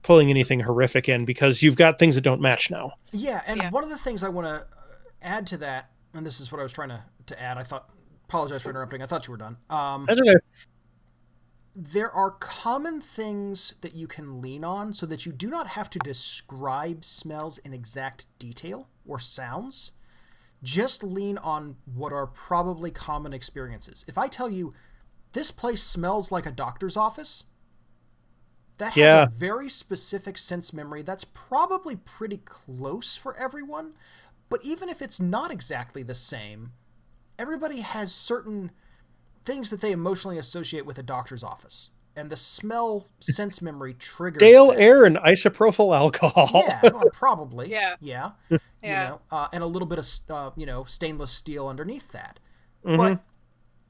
pulling anything horrific in, because you've got things that don't match now. Yeah, and one of the things I want to add to that, and this is what I was trying to add, apologize for interrupting, I thought you were done. That's okay. There are common things that you can lean on so that you do not have to describe smells in exact detail or sounds. Just lean on what are probably common experiences. If I tell you, this place smells like a doctor's office, that has a very specific sense memory that's probably pretty close for everyone. But even if it's not exactly the same, everybody has certain things that they emotionally associate with a doctor's office. And the smell sense memory triggers stale that. air and isopropyl alcohol. Yeah, well, probably. Yeah. And a little bit of stainless steel underneath that. Mm-hmm. But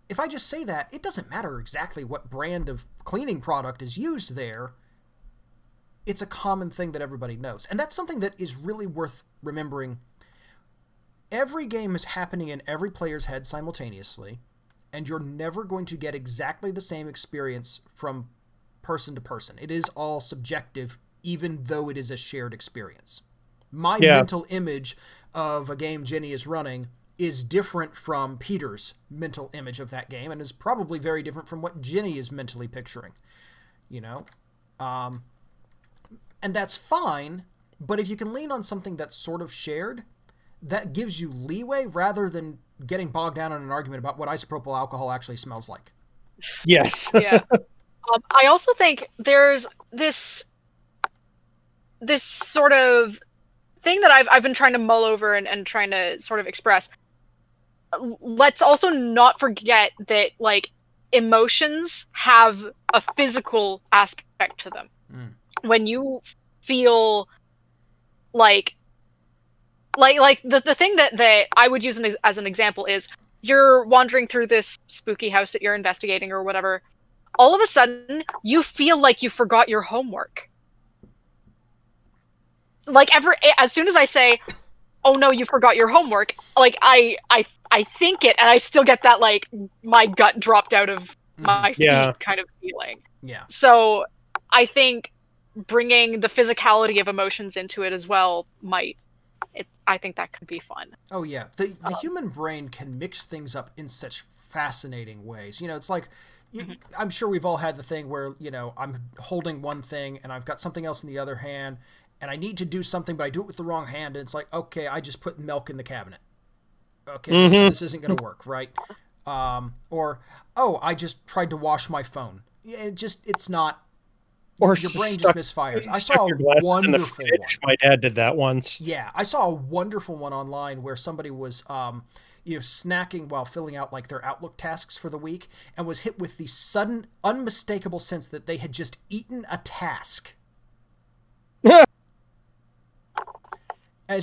if I just say that, it doesn't matter exactly what brand of cleaning product is used there. It's a common thing that everybody knows. And that's something that is really worth remembering. Every game is happening in every player's head simultaneously, and you're never going to get exactly the same experience from person to person. It is all subjective, even though it is a shared experience. My mental image of a game Jenny is running is different from Peter's mental image of that game, and is probably very different from what Jenny is mentally picturing. And that's fine, but if you can lean on something that's sort of shared, that gives you leeway rather than getting bogged down in an argument about what isopropyl alcohol actually smells like. Yes. Yeah. I also think there's this sort of thing that I've been trying to mull over and trying to sort of express. Let's also not forget that like emotions have a physical aspect to them. When you feel like the thing that I would use as an example is you're wandering through this spooky house that you're investigating or whatever. All of a sudden, you feel like you forgot your homework. Like as soon as I say, "Oh no, you forgot your homework," like I think it, and I still get that like my gut dropped out of my feet kind of feeling. Yeah. So I think bringing the physicality of emotions into it as well I think that could be fun. Oh yeah, the human brain can mix things up in such fascinating ways. You know, it's like I'm sure we've all had the thing where, you know, I'm holding one thing and I've got something else in the other hand and I need to do something, but I do it with the wrong hand. And it's like, okay, I just put milk in the cabinet. Okay, this isn't going to work, right? Or, oh, I just tried to wash my phone. It's not. Or your brain just misfires. I saw a wonderful one. My dad did that once. Yeah, I saw a wonderful one online where somebody was snacking while filling out like their Outlook tasks for the week and was hit with the sudden, unmistakable sense that they had just eaten a task. And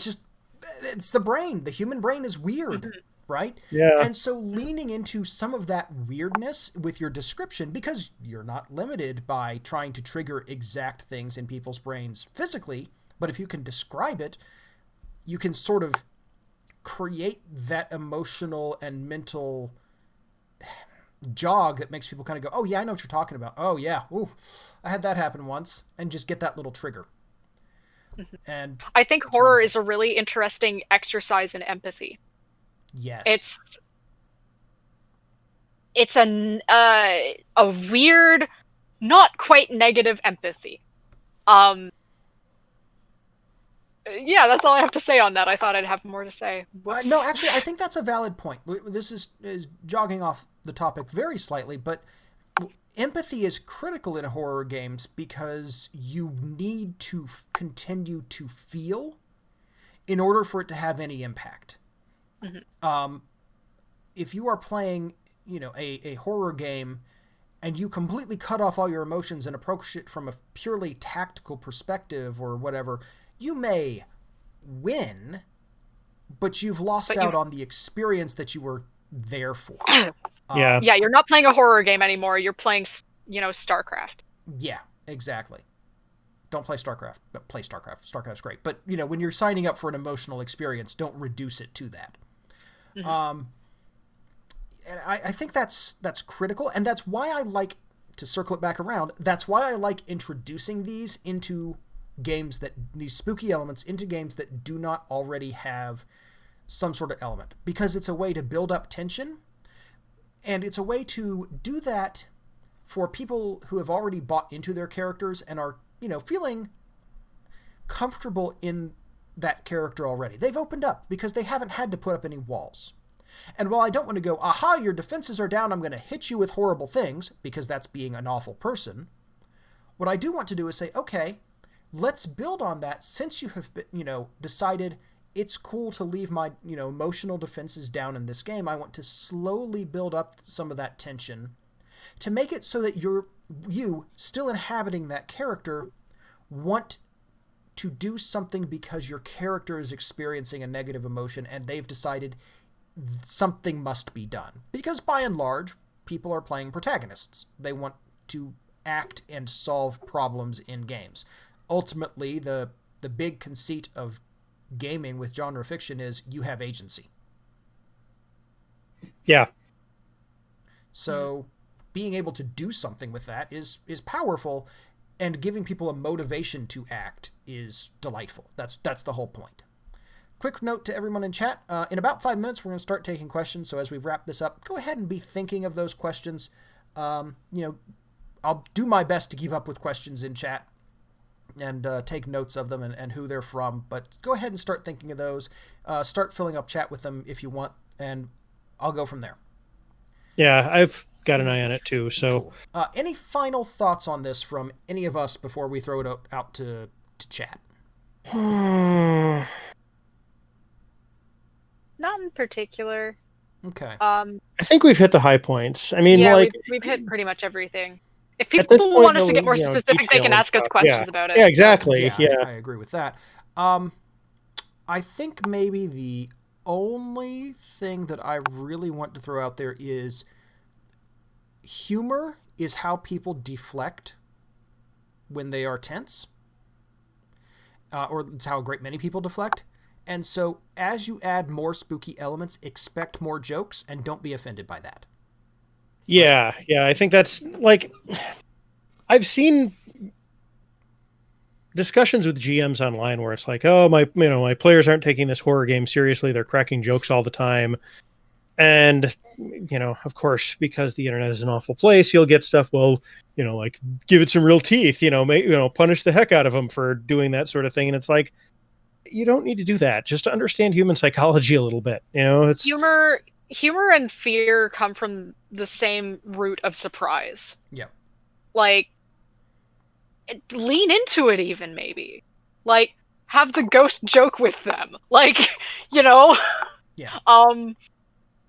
it's the brain. The human brain is weird, right? Yeah. And so leaning into some of that weirdness with your description, because you're not limited by trying to trigger exact things in people's brains physically, but if you can describe it, you can sort of create that emotional and mental jog that makes people kind of go, oh yeah, I know what you're talking about. Oh yeah, ooh, I had that happen once, and just get that little trigger. And I think horror is a really interesting exercise in empathy. Yes. It's a weird, not quite negative empathy. Yeah, that's all I have to say on that. I thought I'd have more to say. No, actually, I think that's a valid point. This is jogging off the topic very slightly, but empathy is critical in horror games because you need to continue to feel in order for it to have any impact. If you are playing, a horror game and you completely cut off all your emotions and approach it from a purely tactical perspective or whatever, you may win, but you've lost out on the experience that you were there for. Yeah, you're not playing a horror game anymore. You're playing, StarCraft. Yeah, exactly. Don't play StarCraft, but play StarCraft. StarCraft's great. But, when you're signing up for an emotional experience, don't reduce it to that. And I think that's critical, and that's why I like, to circle it back around, that's why I like introducing these into games these spooky elements into games that do not already have some sort of element, because it's a way to build up tension, and it's a way to do that for people who have already bought into their characters and are, feeling comfortable in that character already. They've opened up because they haven't had to put up any walls. And while I don't want to go, aha, your defenses are down, I'm going to hit you with horrible things, because that's being an awful person, what I do want to do is say, okay, let's build on that. Since you have, decided it's cool to leave my, emotional defenses down in this game, I want to slowly build up some of that tension to make it so that you still inhabiting that character want to do something because your character is experiencing a negative emotion and they've decided something must be done. Because by and large, people are playing protagonists. They want to act and solve problems in games. Ultimately, the big conceit of gaming with genre fiction is you have agency. Yeah. So being able to do something with that is powerful, and giving people a motivation to act is delightful. That's the whole point. Quick note to everyone in chat. In about 5 minutes, we're going to start taking questions. So as we wrap this up, go ahead and be thinking of those questions. I'll do my best to keep up with questions in chat and take notes of them and who they're from. But go ahead and start thinking of those. Start filling up chat with them if you want, and I'll go from there. Yeah, got an eye on it too. So, cool. Any final thoughts on this from any of us before we throw it out to chat? Not in particular. Okay. I think we've hit the high points. I mean, yeah, like we've hit pretty much everything. If people want us to get more specific, they can ask us questions about it. Yeah, exactly. Yeah, I agree with that. I think maybe the only thing that I really want to throw out there is humor is how people deflect when they are tense, or it's how a great many people deflect. And so as you add more spooky elements, expect more jokes and don't be offended by that. Yeah, I think that's like, I've seen discussions with GMs online where it's like, oh, my players aren't taking this horror game seriously. They're cracking jokes all the time. And, of course, because the internet is an awful place, you'll get stuff, well, like give it some real teeth, punish the heck out of them for doing that sort of thing. And it's like, you don't need to do that. Just to understand human psychology a little bit. It's humor and fear come from the same root of surprise. Yeah. Like, lean into it even, maybe. Like, have the ghost joke with them. Like, Yeah.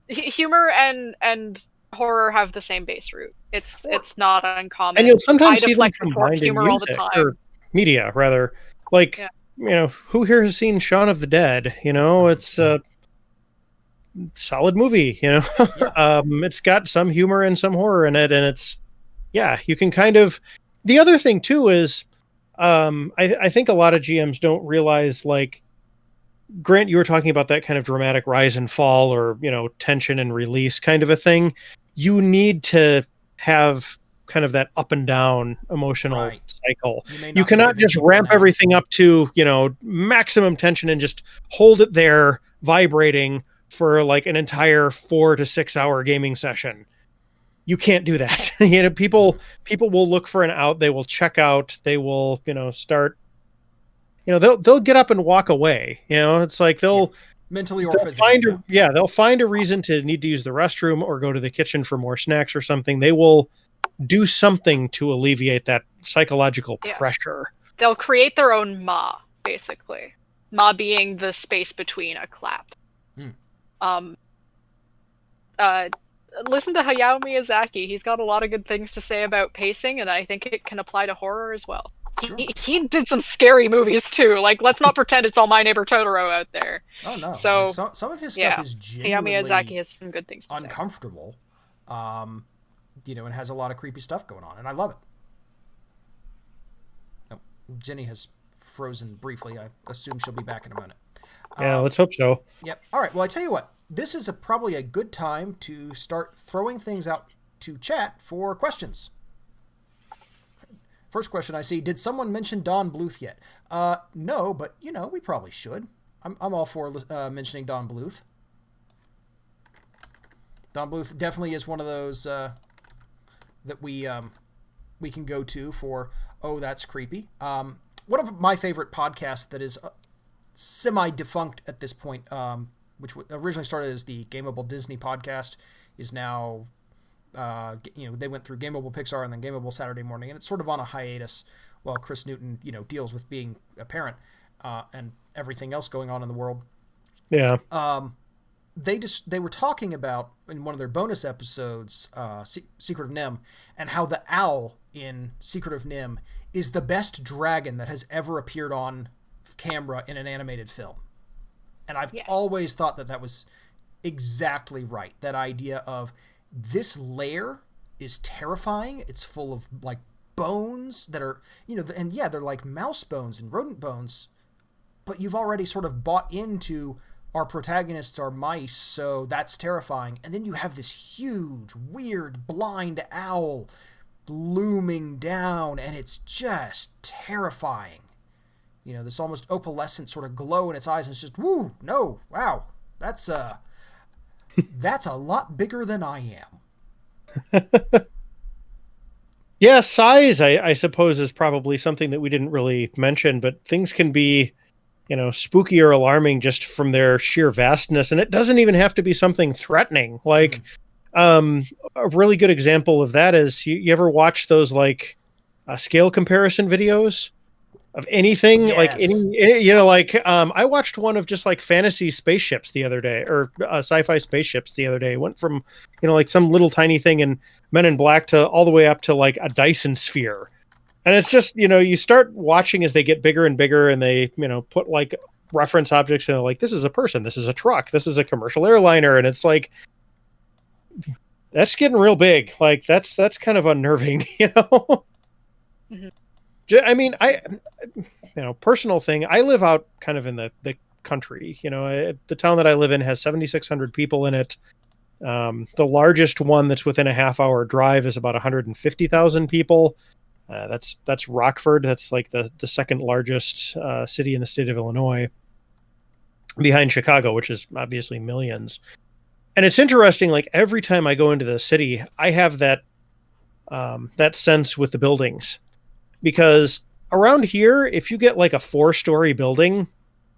Humor and horror have the same base root. It's not uncommon. And you'll sometimes see them combined in humor all the time. Or media, rather. Like, who here has seen Shaun of the Dead? It's a solid movie, Yeah. It's got some humor and some horror in it, and it's, you can kind of... The other thing, too, is I think a lot of GMs don't realize, like, Grant, you were talking about that kind of dramatic rise and fall or, tension and release kind of a thing. You need to have kind of that up and down emotional cycle. You cannot just ramp everything up to, maximum tension and just hold it there vibrating for like an entire 4 to 6 hour gaming session. You can't do that. People will look for an out. They will check out. They will, start, they'll get up and walk away. It's like they'll mentally or physically. They'll find a reason to need to use the restroom or go to the kitchen for more snacks or something. They will do something to alleviate that psychological pressure. They'll create their own ma, basically. Ma being the space between a clap. Listen to Hayao Miyazaki. He's got a lot of good things to say about pacing, and I think it can apply to horror as well. Sure. He did some scary movies too. Like, let's not pretend it's all My Neighbor Totoro out there. Oh no! So some of his stuff is genuinely Hayao Miyazaki has some good things to uncomfortable, and has a lot of creepy stuff going on, and I love it. Oh, Jenny has frozen briefly. I assume she'll be back in a minute. Yeah, let's hope so. Yep. All right. Well, I tell you what. This is probably a good time to start throwing things out to chat for questions. First question I see, did someone mention Don Bluth yet? No, but, we probably should. I'm all for mentioning Don Bluth. Don Bluth definitely is one of those that we can go to for, oh, that's creepy. One of my favorite podcasts that is semi-defunct at this point, which originally started as the Gameable Disney podcast, is now, they went through Gameable Pixar and then Gameable Saturday Morning, and it's sort of on a hiatus while Chris Newton, deals with being a parent and everything else going on in the world. Yeah. They were talking about, in one of their bonus episodes, Secret of NIMH, and how the owl in Secret of NIMH is the best dragon that has ever appeared on camera in an animated film. And I've always thought that was exactly right. That idea of this lair is terrifying. It's full of like bones that are, and they're like mouse bones and rodent bones, but you've already sort of bought into our protagonists are mice, so that's terrifying. And then you have this huge, weird, blind owl looming down, and it's just terrifying. This almost opalescent sort of glow in its eyes, and it's just, woo, no, wow, that's a lot bigger than I am. Yeah, size, I suppose, is probably something that we didn't really mention, but things can be, spooky or alarming just from their sheer vastness, and it doesn't even have to be something threatening. Like, A really good example of that is you ever watch those like scale comparison videos of anything, Yes. like any, I watched one of just like fantasy spaceships the other day, or sci-fi spaceships the other day. It went from, like some little tiny thing in Men in Black to all the way up to like a Dyson sphere. And it's just, you start watching as they get bigger and bigger, and they, put like reference objects, and like, this is a person, this is a truck, this is a commercial airliner. And it's like, that's getting real big. Like that's kind of unnerving, Mm-hmm. I mean, personal thing. I live out kind of in the country. The town that I live in has 7,600 people in it. The largest one that's within a half-hour drive is about 150,000 people. That's Rockford. That's like the second largest city in the state of Illinois, behind Chicago, which is obviously millions. And it's interesting. Like every time I go into the city, I have that sense with the buildings. Because around here, if you get like a 4-story building,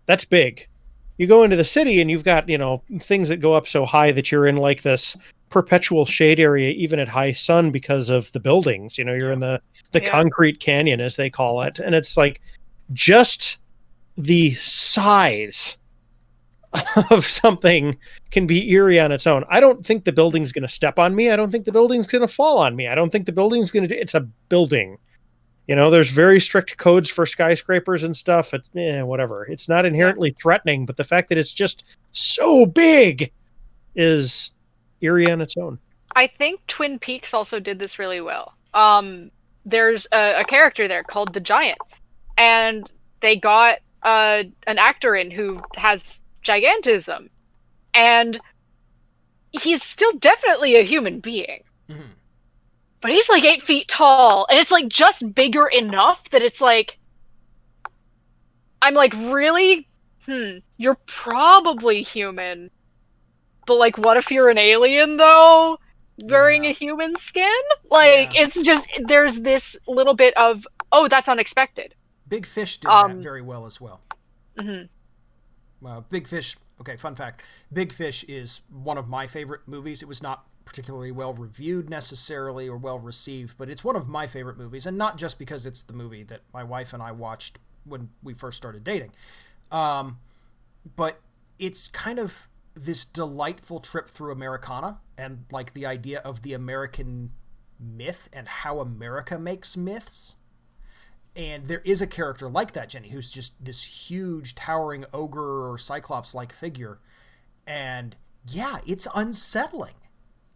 that's big. You go into the city and you've got, things that go up so high that you're in like this perpetual shade area, even at high sun, because of the buildings. You're in the concrete canyon, as they call it. And it's like just the size of something can be eerie on its own. I don't think the building's going to step on me. I don't think the building's going to fall on me. I don't think the building's going to it's a building. There's very strict codes for skyscrapers and stuff. It's whatever. It's not inherently threatening, but the fact that it's just so big is eerie on its own. I think Twin Peaks also did this really well. There's a character there called the Giant, and they got an actor in who has gigantism, and he's still definitely a human being. Mm-hmm. But he's like 8 feet tall, and it's like just bigger enough that it's like, I'm like, really? You're probably human. But like, what if you're an alien though? Wearing a human skin? Like, it's just, there's this little bit of, oh, that's unexpected. Big Fish did that very well as well. Mm-hmm. Big Fish, okay, fun fact. Big Fish is one of my favorite movies. It was not particularly well reviewed necessarily or well received, but it's one of my favorite movies, and not just because it's the movie that my wife and I watched when we first started dating. But it's kind of this delightful trip through Americana, and like the idea of the American myth and how America makes myths. And there is a character like that, Jenny, who's just this huge towering ogre or cyclops-like figure. And yeah, it's unsettling.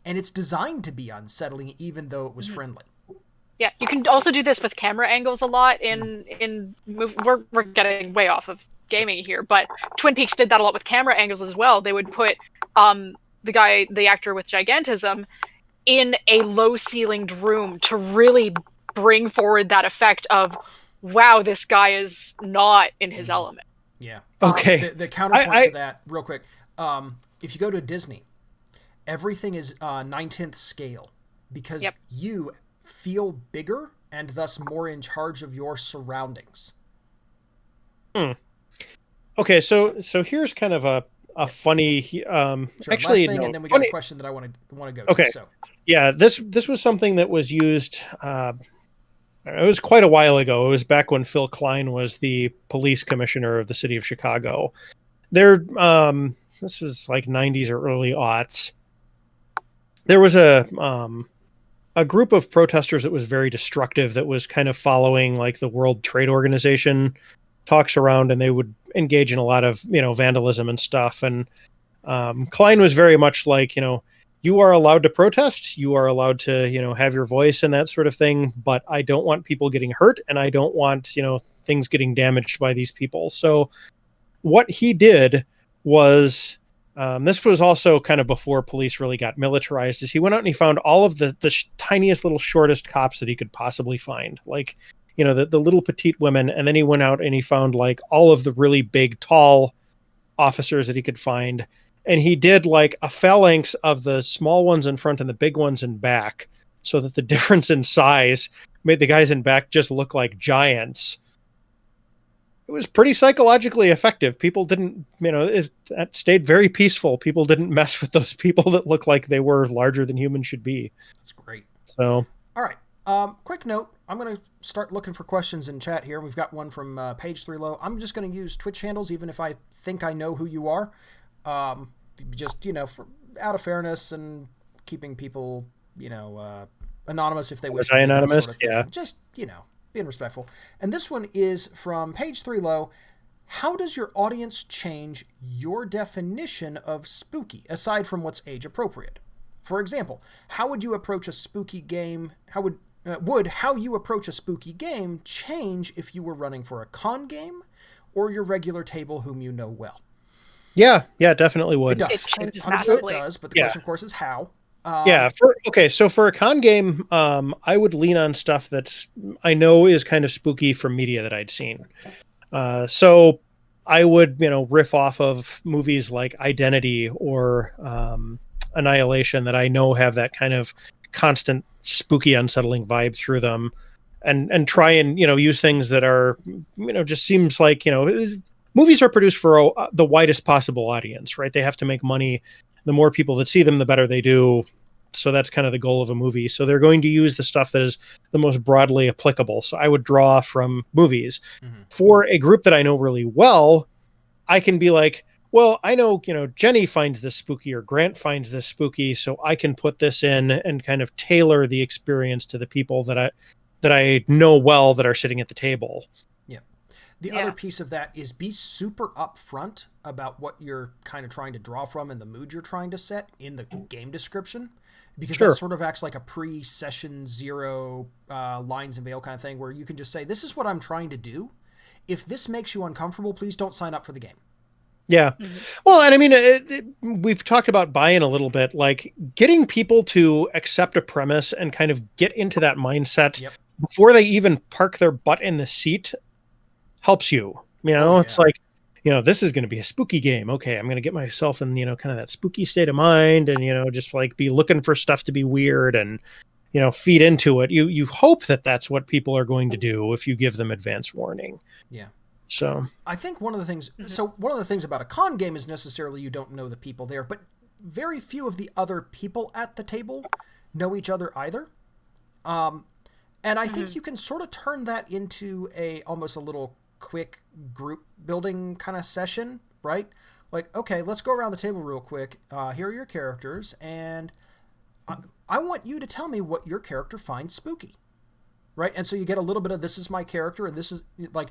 And it's designed to be unsettling, even though it was friendly. Yeah, you can also do this with camera angles a lot. We're getting way off of gaming here, but Twin Peaks did that a lot with camera angles as well. They would put the actor with gigantism, in a low-ceilinged room to really bring forward that effect of, wow, this guy is not in his element. Yeah. Okay. The counterpoint to that, real quick, if you go to Disney, everything is 9/10 scale, because you feel bigger and thus more in charge of your surroundings. Okay, so here's kind of a funny sure, actually last thing, and then we got a question that I want to go to. So yeah, this was something that was used it was quite a while ago. It was back when Phil Klein was the police commissioner of the city of Chicago. This was like 90s or early aughts. There was a group of protesters that was very destructive, that was kind of following like the World Trade Organization talks around, and they would engage in a lot of, vandalism and stuff. And Klein was very much like, you are allowed to protest, you are allowed to, have your voice and that sort of thing, but I don't want people getting hurt, and I don't want, things getting damaged by these people. So what he did was, this was also kind of before police really got militarized, is he went out and he found all of the tiniest little shortest cops that he could possibly find, like, the little petite women. And then he went out and he found like all of the really big, tall officers that he could find. And he did like a phalanx of the small ones in front and the big ones in back, so that the difference in size made the guys in back just look like giants. it was pretty psychologically effective. People didn't, it stayed very peaceful. People didn't mess with those people that looked like they were larger than humans should be. That's great. So, all right. Quick note. I'm going to start looking for questions in chat here. We've got one from Page 3 Low. I'm just going to use Twitch handles, even if I think I know who you are. Just, for, out of fairness and keeping people, anonymous if they wish to be. Anonymous, sort of yeah. Just, being respectful. And this one is from Page 3 Low. How does your audience change your definition of spooky, aside from what's age appropriate? For example, how would you approach a spooky game? How you approach a spooky game change if you were running for a con game or your regular table whom you know well? Yeah, definitely would. It does. It changes 100% massively. it does, but the question, of course, is how. So for a con game, I would lean on stuff I know is kind of spooky from media that I'd seen. So I would, riff off of movies like Identity or Annihilation that I know have that kind of constant spooky, unsettling vibe through them, and try and use things that are just seems like movies are produced for the widest possible audience, right? They have to make money. The more people that see them, the better they do. So that's kind of the goal of a movie. So they're going to use the stuff that is the most broadly applicable. So I would draw from movies. Mm-hmm. For a group that I know really well, I can be like, well, I know, Jenny finds this spooky or Grant finds this spooky, so I can put this in and kind of tailor the experience to the people that I know well that are sitting at the table. Yeah. The other piece of that is be super upfront about what you're kind of trying to draw from and the mood you're trying to set in the game description, because that sort of acts like a pre-session zero lines and veil kind of thing where you can just say, this is what I'm trying to do. If this makes you uncomfortable, please don't sign up for the game. Yeah. Mm-hmm. Well, and I mean, we've talked about buy-in a little bit, like getting people to accept a premise and kind of get into that mindset before they even park their butt in the seat helps you. It's like, this is going to be a spooky game. Okay, I'm going to get myself in, kind of that spooky state of mind and, just like be looking for stuff to be weird and, feed into it. You hope that that's what people are going to do if you give them advance warning. Yeah. So I think one of the things about a con game is necessarily you don't know the people there, but very few of the other people at the table know each other either. And I think you can sort of turn that into almost a little quick group building kind of session, right? Like, okay, let's go around the table real quick. Here are your characters, and I want you to tell me what your character finds spooky, right? And so you get a little bit of, this is my character, and this is like,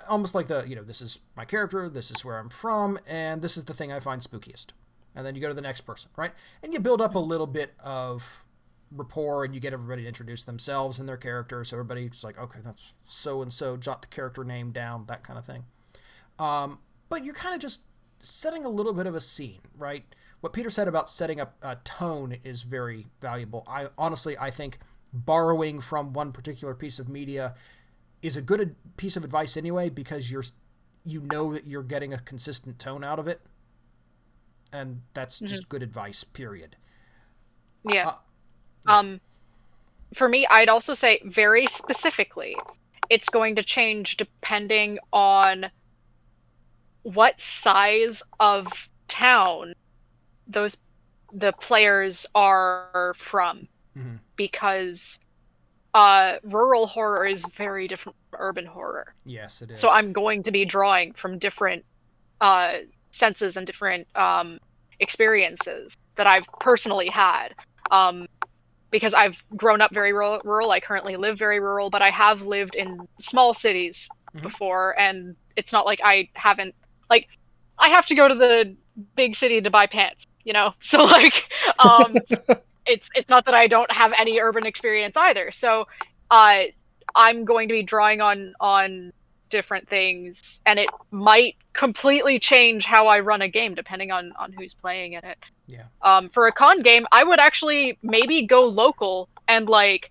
almost like this is my character, this is where I'm from, and this is the thing I find spookiest. And then you go to the next person, right? And you build up a little bit of rapport, and you get everybody to introduce themselves and their character, so everybody's like, okay, that's so-and-so, jot the character name down, that kind of thing. But you're kind of just setting a little bit of a scene, right? What Peter said about setting up a tone is very valuable. I think borrowing from one particular piece of media is a good piece of advice anyway, because you know that you're getting a consistent tone out of it, and that's just good advice, period. Yeah. For me, I'd also say very specifically, it's going to change depending on what size of town the players are from, because rural horror is very different from urban horror. Yes, it is. So I'm going to be drawing from different senses and different experiences that I've personally had. Because I've grown up very rural. I currently live very rural, but I have lived in small cities before, and it's not like I haven't, like, I have to go to the big city to buy pants, So, like, it's not that I don't have any urban experience either. So, I'm going to be drawing on different things, and it might completely change how I run a game depending on who's playing in it. Yeah. For a con game, I would actually maybe go local and like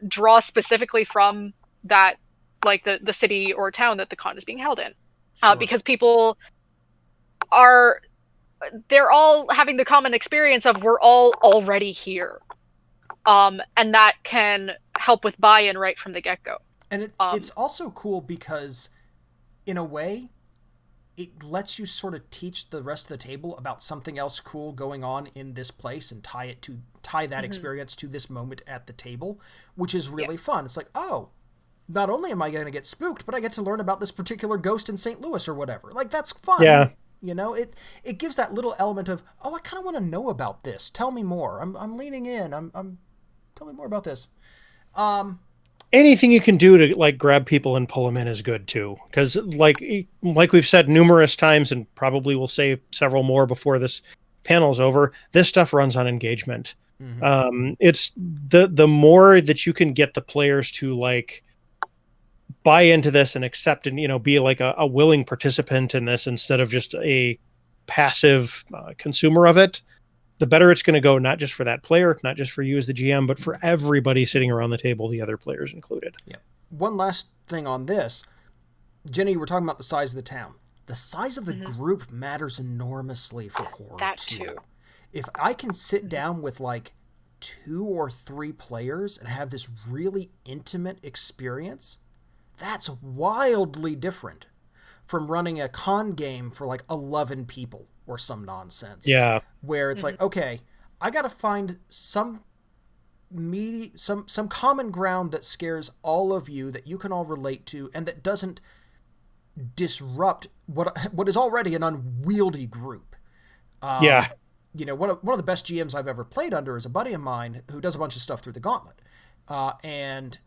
draw specifically from that, like the city or town that the con is being held in, because people they're all having the common experience of we're all already here, and that can help with buy-in right from the get-go. And it's also cool because in a way, it lets you sort of teach the rest of the table about something else cool going on in this place and tie that experience to this moment at the table, which is really fun. It's like, oh, not only am I going to get spooked, but I get to learn about this particular ghost in St. Louis or whatever. Like, that's fun. Yeah. You know, it gives that little element of, oh, I kind of want to know about this. Tell me more. I'm leaning in. Tell me more about this. Anything you can do to like grab people and pull them in is good too, because like we've said numerous times, and probably we'll say several more before this panel's over, this stuff runs on engagement. It's the more that you can get the players to like buy into this and accept and, you know, be like a willing participant in this instead of just a passive consumer of it, the better it's going to go, not just for that player, not just for you as the GM, but for everybody sitting around the table, the other players included. Yeah. One last thing on this. Jenny, we're talking about the size of the town. The size of the group matters enormously for horror, that too. If I can sit down with like 2 or 3 players and have this really intimate experience, that's wildly different from running a con game for like 11 people or some nonsense. Yeah. Where it's like, okay, I got to find some common ground that scares all of you, that you can all relate to, and that doesn't disrupt what is already an unwieldy group. You know, one of the best GMs I've ever played under is a buddy of mine who does a bunch of stuff through the Gauntlet. And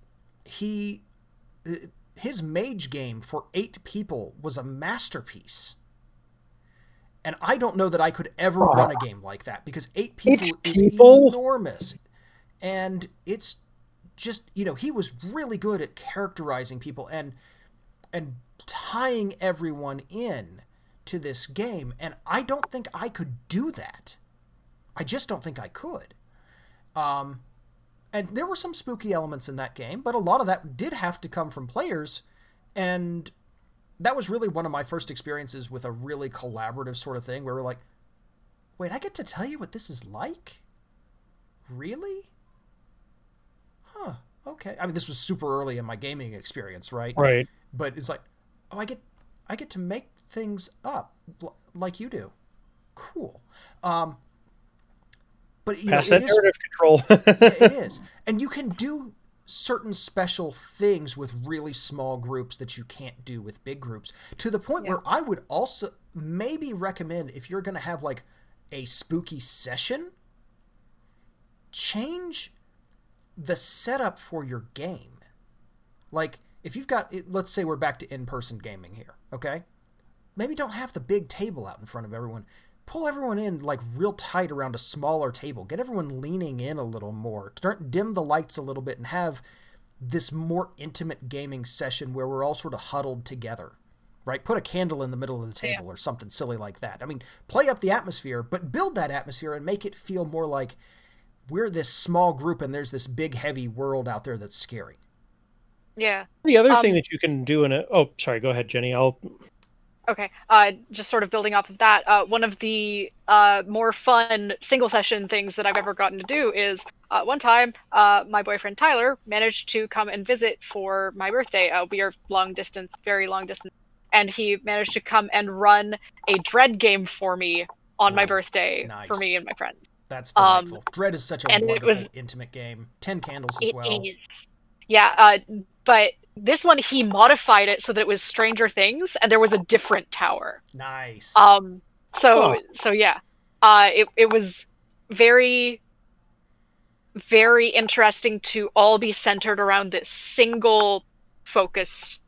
his mage game for 8 people was a masterpiece. And I don't know that I could ever run a game like that, because 8 people is enormous. And it's just, you know, he was really good at characterizing people and tying everyone in to this game. And I don't think I could do that. I just don't think I could. And there were some spooky elements in that game, but a lot of that did have to come from players. And that was really one of my first experiences with a really collaborative sort of thing where we're like, wait, I get to tell you what this is like? Really? Huh. Okay. I mean, this was super early in my gaming experience, right? Right. But it's like, oh, I get to make things up like you do. Cool. But you Pass know, that narrative control. it is. And you can do certain special things with really small groups that you can't do with big groups, to the point where I would also maybe recommend, if you're going to have like a spooky session, change the setup for your game. Like, if you've got, let's say we're back to in-person gaming here, okay? Maybe don't have the big table out in front of everyone. Pull everyone in like real tight around a smaller table. Get everyone leaning in a little more. Dim the lights a little bit and have this more intimate gaming session where we're all sort of huddled together, right? Put a candle in the middle of the table or something silly like that. I mean, play up the atmosphere, but build that atmosphere and make it feel more like we're this small group and there's this big, heavy world out there that's scary. Yeah. The other thing that you can do sorry, go ahead, Jenny. Okay, just sort of building off of that, one of the more fun single session things that I've ever gotten to do is one time my boyfriend Tyler managed to come and visit for my birthday. We are long distance, very long distance, and he managed to come and run a Dread game for me on my birthday for me and my friends. That's delightful. Dread is such a wonderful, intimate game. 10 candles as well. It is. Yeah, but this one, he modified it so that it was Stranger Things, and there was a different tower. Nice. So yeah. It was very, very interesting to all be centered around this single focus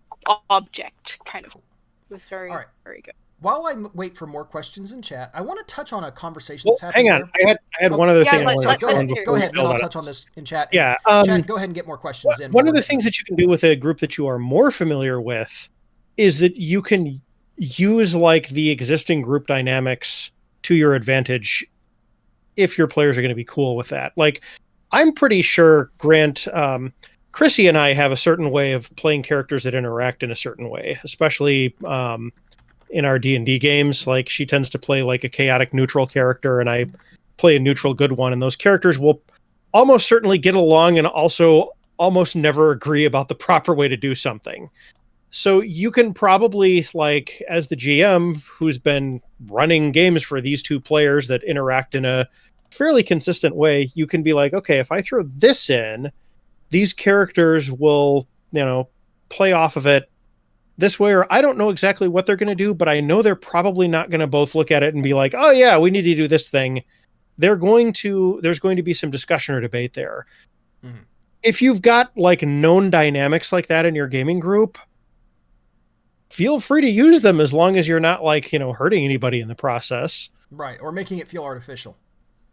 object, kind of. It was very, very good. While I wait for more questions in chat, I want to touch on a conversation that's happening. Hang on, I had one other thing. Go ahead, then I'll touch on this in chat. Yeah, chat, go ahead and get more questions in. One of the things that you can do with a group that you are more familiar with is that you can use like the existing group dynamics to your advantage if your players are going to be cool with that. Like, I'm pretty sure Grant, Chrissy and I have a certain way of playing characters that interact in a certain way, especially in our D&D games. Like, she tends to play like a chaotic neutral character and I play a neutral good one, and those characters will almost certainly get along and also almost never agree about the proper way to do something. So you can probably, like, as the GM who's been running games for these two players that interact in a fairly consistent way, you can be like, okay, if I throw this in, these characters will, play off of it this way, or I don't know exactly what they're going to do, but I know they're probably not going to both look at it and be like, oh yeah, we need to do this thing. There's going to be some discussion or debate there. Mm-hmm. If you've got like known dynamics like that in your gaming group, feel free to use them as long as you're not like, hurting anybody in the process. Right. Or making it feel artificial.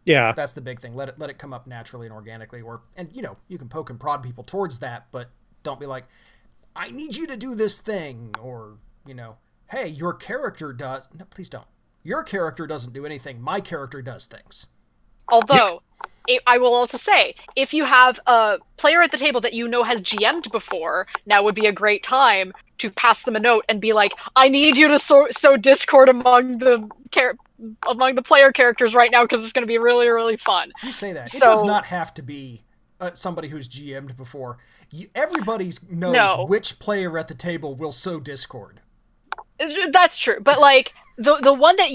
Yeah. That's the big thing. Let it come up naturally and organically, and you can poke and prod people towards that, but don't be like, I need you to do this thing, or, hey, your character does. No, please don't. Your character doesn't do anything. My character does things. Although, I will also say, if you have a player at the table that has GM'd before, now would be a great time to pass them a note and be like, I need you to sow discord among the player characters right now, because it's going to be really, really fun. You say that. It does not have to be somebody who's GM'd before. Everybody knows which player at the table will sow discord. That's true. But, like, the one that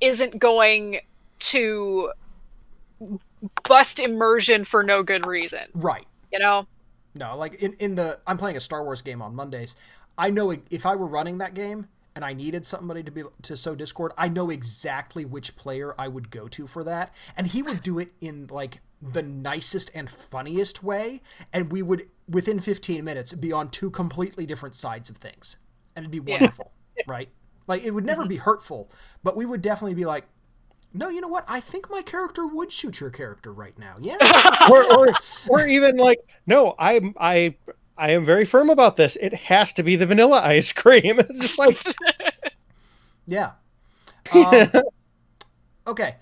isn't going to bust immersion for no good reason. Right. No, like, I'm playing a Star Wars game on Mondays. I know if I were running that game and I needed somebody to sow discord, I know exactly which player I would go to for that. And he would do it in, like, the nicest and funniest way, and we would, within 15 minutes, be on two completely different sides of things. And it'd be wonderful, right? Like, it would never be hurtful, but we would definitely be like, no, you know what? I think my character would shoot your character right now. Yeah. or even like, no, I am very firm about this. It has to be the vanilla ice cream. It's just like, yeah. Okay.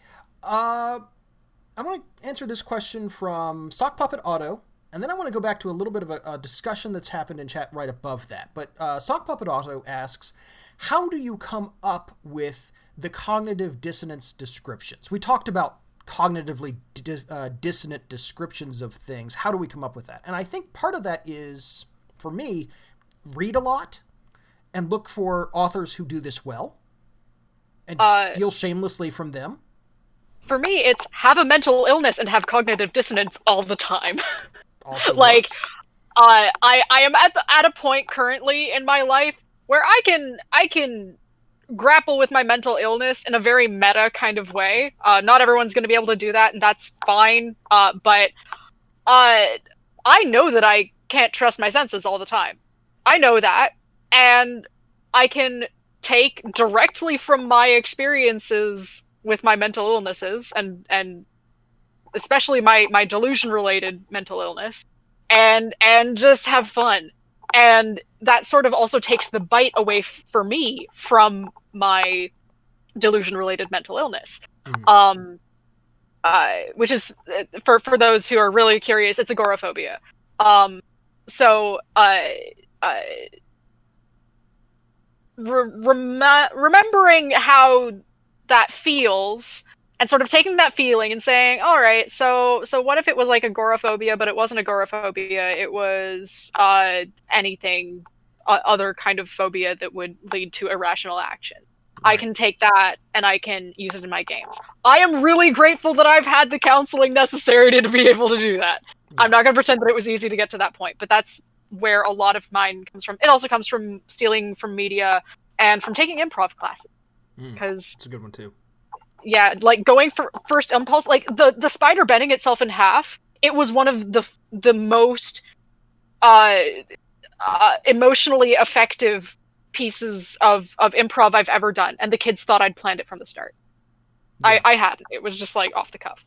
I'm going to answer this question from Sock Puppet Auto, and then I want to go back to a little bit of a discussion that's happened in chat right above that. But Sock Puppet Auto asks, how do you come up with the cognitive dissonance descriptions? We talked about cognitively dissonant descriptions of things. How do we come up with that? And I think part of that is, for me, read a lot and look for authors who do this well and steal shamelessly from them. For me, it's have a mental illness and have cognitive dissonance all the time. Also like, works. I am at a point currently in my life where I can grapple with my mental illness in a very meta kind of way. Not everyone's going to be able to do that, and that's fine. But I know that I can't trust my senses all the time. I know that, and I can take directly from my experiences with my mental illnesses, and especially my delusion-related mental illness, and just have fun. And that sort of also takes the bite away for me from my delusion-related mental illness. Mm-hmm. Which is, for those who are really curious, it's agoraphobia. Remembering how that feels, and sort of taking that feeling and saying, all right, so what if it was like agoraphobia, but it wasn't agoraphobia, it was anything, other kind of phobia that would lead to irrational action. Right. I can take that and I can use it in my games. I am really grateful that I've had the counseling necessary to be able to do that. Yeah. I'm not going to pretend that it was easy to get to that point, but that's where a lot of mine comes from. It also comes from stealing from media and from taking improv classes. Because it's a good one too. Yeah, like going for first impulse, like the spider bending itself in half. It was one of the most emotionally effective pieces of improv I've ever done, and the kids thought I'd planned it from the start. Yeah. I had it. It was just like off the cuff.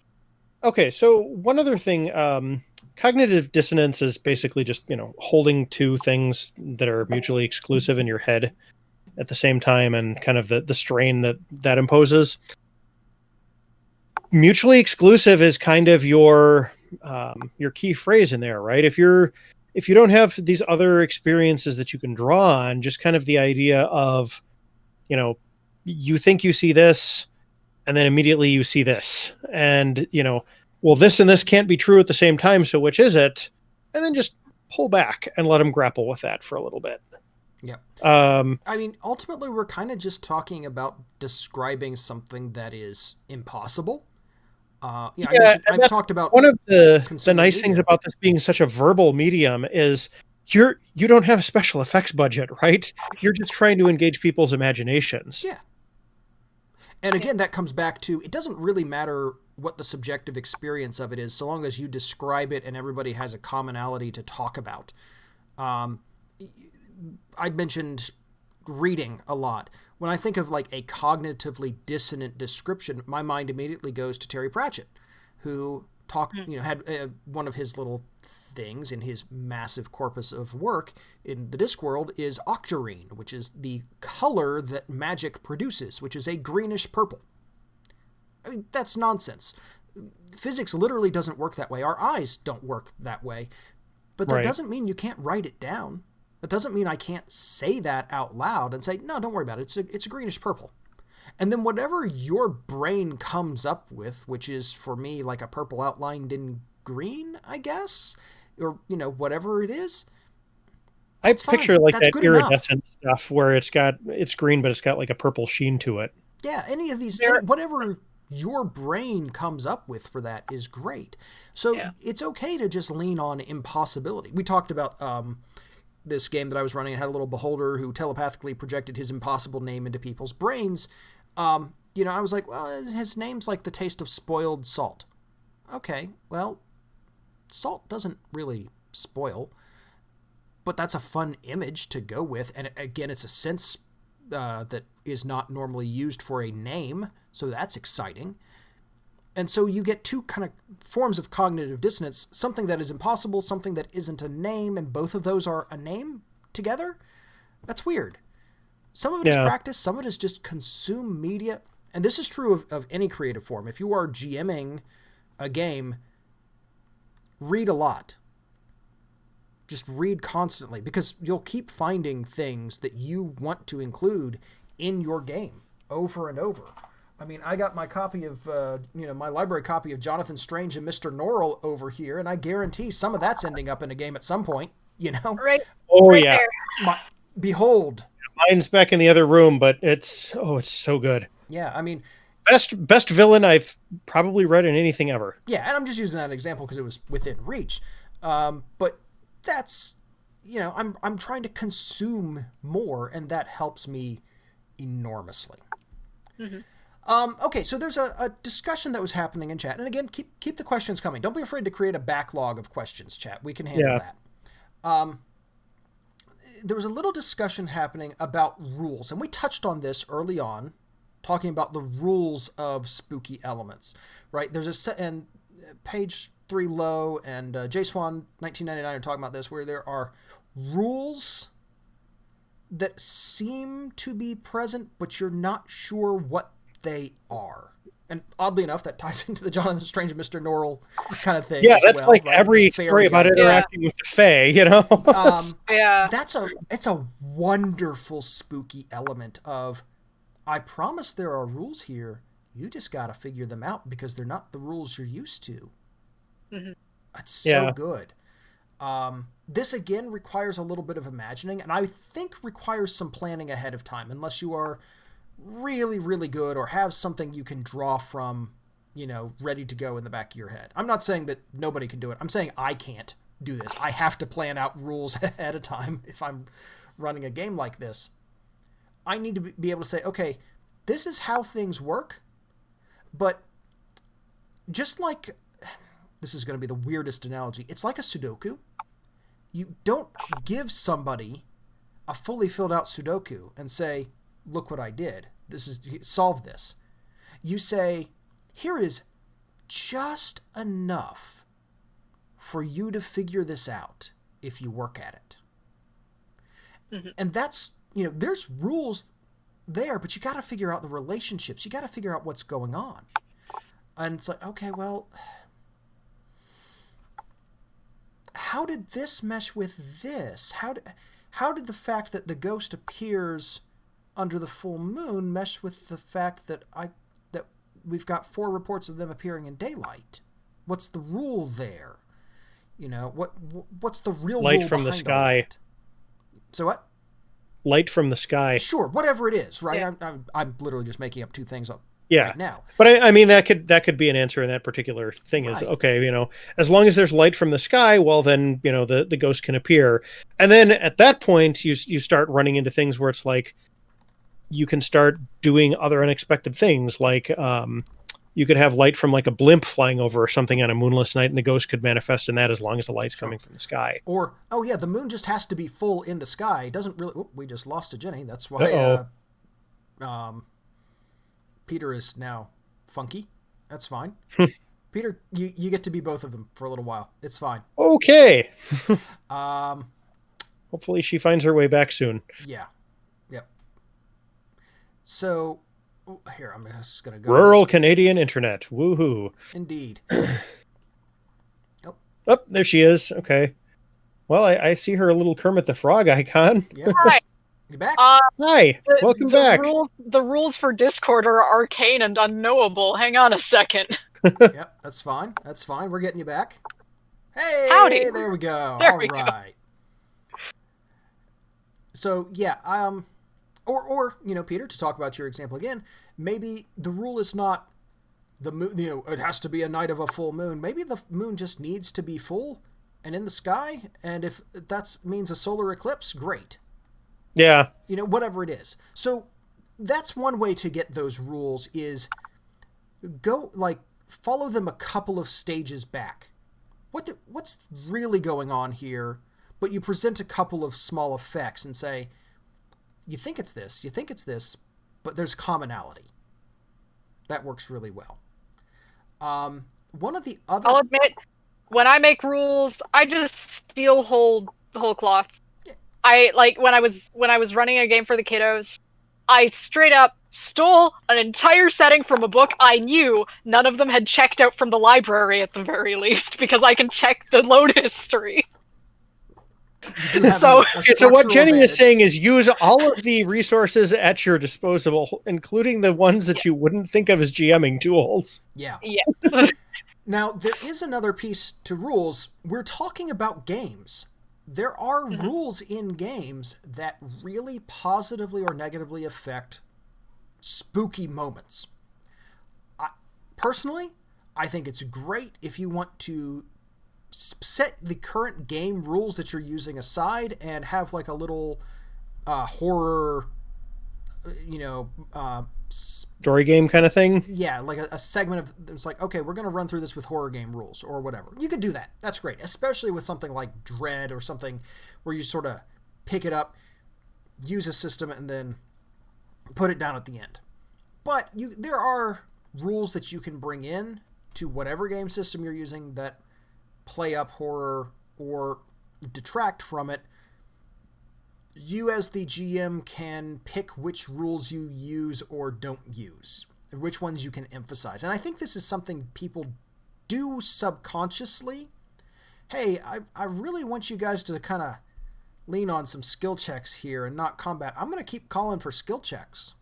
Okay, so one other thing, cognitive dissonance is basically just holding two things that are mutually exclusive in your head at the same time, and kind of the strain that imposes. Mutually exclusive is kind of your key phrase in there, right? If you don't have these other experiences that you can draw on, just kind of the idea of, you think you see this, and then immediately you see this, and well, this and this can't be true at the same time, so which is it? And then just pull back and let them grapple with that for a little bit. Yeah. I mean, ultimately, we're kind of just talking about describing something that is impossible. I've talked about one of the nice media. things about this being such a verbal medium is you don't have a special effects budget, right? You're just trying to engage people's imaginations. Yeah. And again, that comes back to, it doesn't really matter what the subjective experience of it is, so long as you describe it and everybody has a commonality to talk about. I mentioned reading a lot. When I think of like a cognitively dissonant description, my mind immediately goes to Terry Pratchett, who had one of his little things in his massive corpus of work in the Discworld is octarine, which is the color that magic produces, which is a greenish purple. I mean, that's nonsense. Physics literally doesn't work that way. Our eyes don't work that way. But that doesn't mean you can't write it down. That doesn't mean I can't say that out loud and say, no, don't worry about it. It's a greenish purple. And then whatever your brain comes up with, which is for me like a purple outlined in green, I guess, or, whatever it is. I picture like that iridescent stuff where it's green, but it's got like a purple sheen to it. Yeah, any of these, whatever your brain comes up with for that is great. So it's okay to just lean on impossibility. We talked about this game that I was running. It had a little beholder who telepathically projected his impossible name into people's brains. I was like, well, his name's like the taste of spoiled salt. Okay, well, salt doesn't really spoil, but that's a fun image to go with. And again, it's a sense that is not normally used for a name, so that's exciting. And so you get two kind of forms of cognitive dissonance, something that is impossible, something that isn't a name, and both of those are a name together. That's weird. Some of it is practice, some of it is just consume media. And this is true of any creative form. If you are GMing a game, read a lot. Just read constantly, because you'll keep finding things that you want to include in your game over and over. I mean, I got my copy of, my library copy of Jonathan Strange and Mr. Norrell over here, and I guarantee some of that's ending up in a game at some point, Right. Oh, right yeah. Behold. Mine's back in the other room, but it's so good. Yeah, I mean... Best villain I've probably read in anything ever. Yeah, and I'm just using that example because it was within reach. But that's, I'm trying to consume more, and that helps me enormously. Mm-hmm. Okay, so there's a discussion that was happening in chat. And again, keep the questions coming. Don't be afraid to create a backlog of questions, chat. We can handle that. There was a little discussion happening about rules. And we touched on this early on, talking about the rules of spooky elements. Right? There's a set, and page 3 low, and JSwan 1999 are talking about this, where there are rules that seem to be present, but you're not sure what they are. And oddly enough, that ties into the Jonathan Strange and Mr. Norrell kind of thing. Yeah, that's well, like right? Every story about interacting with the Fae, Yeah. It's a wonderful spooky element of, I promise there are rules here. You just got to figure them out because they're not the rules you're used to. Mm-hmm. It's so good. This again requires a little bit of imagining, and I think requires some planning ahead of time, unless you are really, really good or have something you can draw from, ready to go in the back of your head. I'm not saying that nobody can do it. I'm saying I can't do this. I have to plan out rules ahead of time if I'm running a game like this. I need to be able to say, okay, this is how things work, but just like, this is going to be the weirdest analogy, it's like a Sudoku. You don't give somebody a fully filled out Sudoku and say, look what I did. Solve this. You say, here is just enough for you to figure this out if you work at it. Mm-hmm. And that's, there's rules there, but you got to figure out the relationships. You got to figure out what's going on. And it's like, okay, well, how did this mesh with this? How did the fact that the ghost appears under the full moon mesh with the fact that we've got 4 reports of them appearing in daylight? What's the rule there? What's the real light rule from the sky? So what? light from the sky. Sure, whatever it is, right? Yeah. I'm literally just making up two things up Yeah. right now. But I mean, that could be an answer in that particular thing. Is Right. okay, as long as there's light from the sky, well, then the ghost can appear, and then at that point you start running into things where it's like you can start doing other unexpected things, like you could have light from like a blimp flying over or something on a moonless night, and the ghost could manifest in that as long as the light's coming from the sky. Or, oh yeah, the moon just has to be full in the sky. It doesn't really. Oh, we just lost a Jenny. That's why. Peter is now funky. That's fine. Peter, you get to be both of them for a little while. It's fine. Okay. Um, Hopefully she finds her way back soon. yeah. Yep. So, here, I'm just going to go. Rural Canadian internet. Woohoo. Indeed. Oh, there she is. Okay. Well, I see her little Kermit the Frog icon. Yeah. Hi. You back? Hi. Welcome back. The rules for Discord are arcane and unknowable. Hang on a second. Yep, that's fine. That's fine. We're getting you back. Hey, Howdy. there we go. There All we go. right. So yeah, or Peter, to talk about your example again, maybe the rule is not the moon. It has to be a night of a full moon. Maybe the moon just needs to be full and in the sky, and if that means a solar eclipse, great. Yeah. Whatever it is. So that's one way to get those rules is follow them a couple of stages back. What's really going on here? But you present a couple of small effects and say, you think it's this, but there's commonality. That works really well. One of the other... I'll admit, when I make rules, I just steal whole cloth. I when I was running a game for the kiddos, I straight up stole an entire setting from a book I knew none of them had checked out from the library at the very least, because I can check the load history. So what Jenny is saying is use all of the resources at your disposal, including the ones that you wouldn't think of as GMing tools. Yeah. Yeah. Now, there is another piece to rules. We're talking about games. There are rules in games that really positively or negatively affect spooky moments. Personally, I think it's great if you want to set the current game rules that you're using aside and have like a little horror, story game kind of thing. Yeah, like a segment of it's like, okay, we're going to run through this with horror game rules or whatever. You could do that. That's great, especially with something like Dread or something where you sort of pick it up, use a system, and then put it down at the end. But there are rules that you can bring in to whatever game system you're using that play up horror or detract from it. You as the GM can pick which rules you use or don't use, which ones you can emphasize. And I think this is something people do subconsciously. Hey, I really want you guys to kind of lean on some skill checks here and not combat. I'm going to keep calling for skill checks.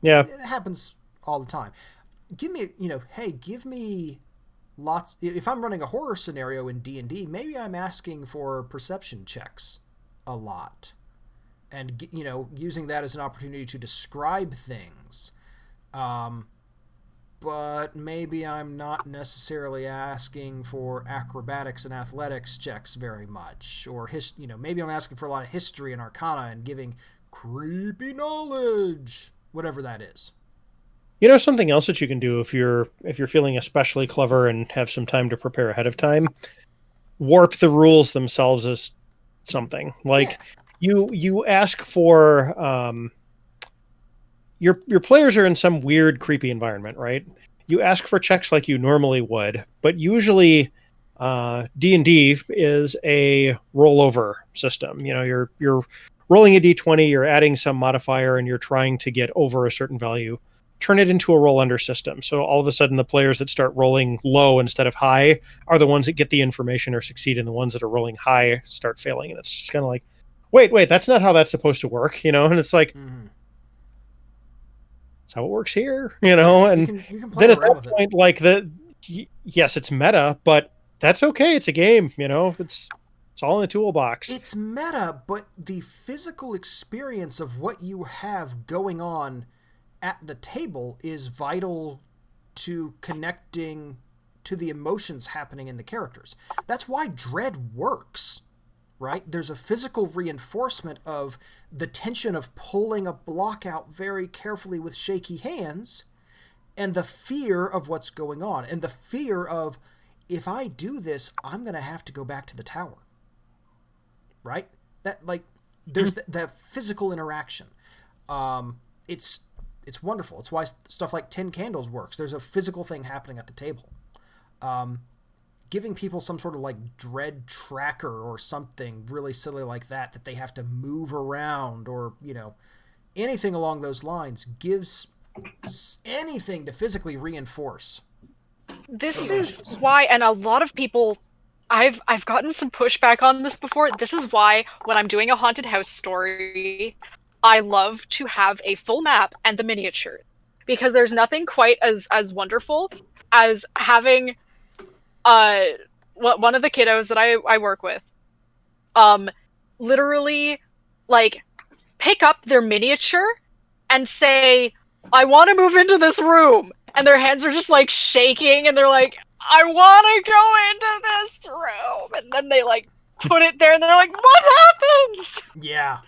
Yeah. It happens all the time. Give me lots. If I'm running a horror scenario in D&D, maybe I'm asking for perception checks a lot, and using that as an opportunity to describe things. But maybe I'm not necessarily asking for acrobatics and athletics checks very much, or maybe I'm asking for a lot of history and arcana and giving creepy knowledge, whatever that is. Something else that you can do if you're feeling especially clever and have some time to prepare ahead of time, warp the rules themselves as something like you ask for your players are in some weird creepy environment, right? You ask for checks like you normally would, but usually D&D is a rollover system. You're rolling a d20, you're adding some modifier, and you're trying to get over a certain value. Turn it into a roll under system. So all of a sudden the players that start rolling low instead of high are the ones that get the information or succeed, and the ones that are rolling high start failing. And it's just kind of like, wait, that's not how that's supposed to work, and it's like, that's how it works here, and you can play then at around that with point, yes, it's meta, but that's okay. It's a game, it's It's all in the toolbox. It's meta, but the physical experience of what you have going on at the table is vital to connecting to the emotions happening in the characters. That's why Dread works, right? There's a physical reinforcement of the tension of pulling a block out very carefully with shaky hands, and the fear of what's going on, and the fear of, if I do this, I'm going to have to go back to the tower. Right? That, like, there's the physical interaction. It's wonderful. It's why stuff like 10 Candles works. There's a physical thing happening at the table. Giving people some sort of, like, dread tracker or something really silly like that they have to move around, or, you know, anything along those lines gives anything to physically reinforce. This is why, and a lot of people, I've gotten some pushback on this before. This is why when I'm doing a haunted house story, I love to have a full map and the miniature, because there's nothing quite as wonderful as having one of the kiddos that I work with literally, like, pick up their miniature and say, I want to move into this room, and their hands are just, like, shaking, and they're like, I want to go into this room, and then they, like, put it there, and they're like, what happens? Yeah.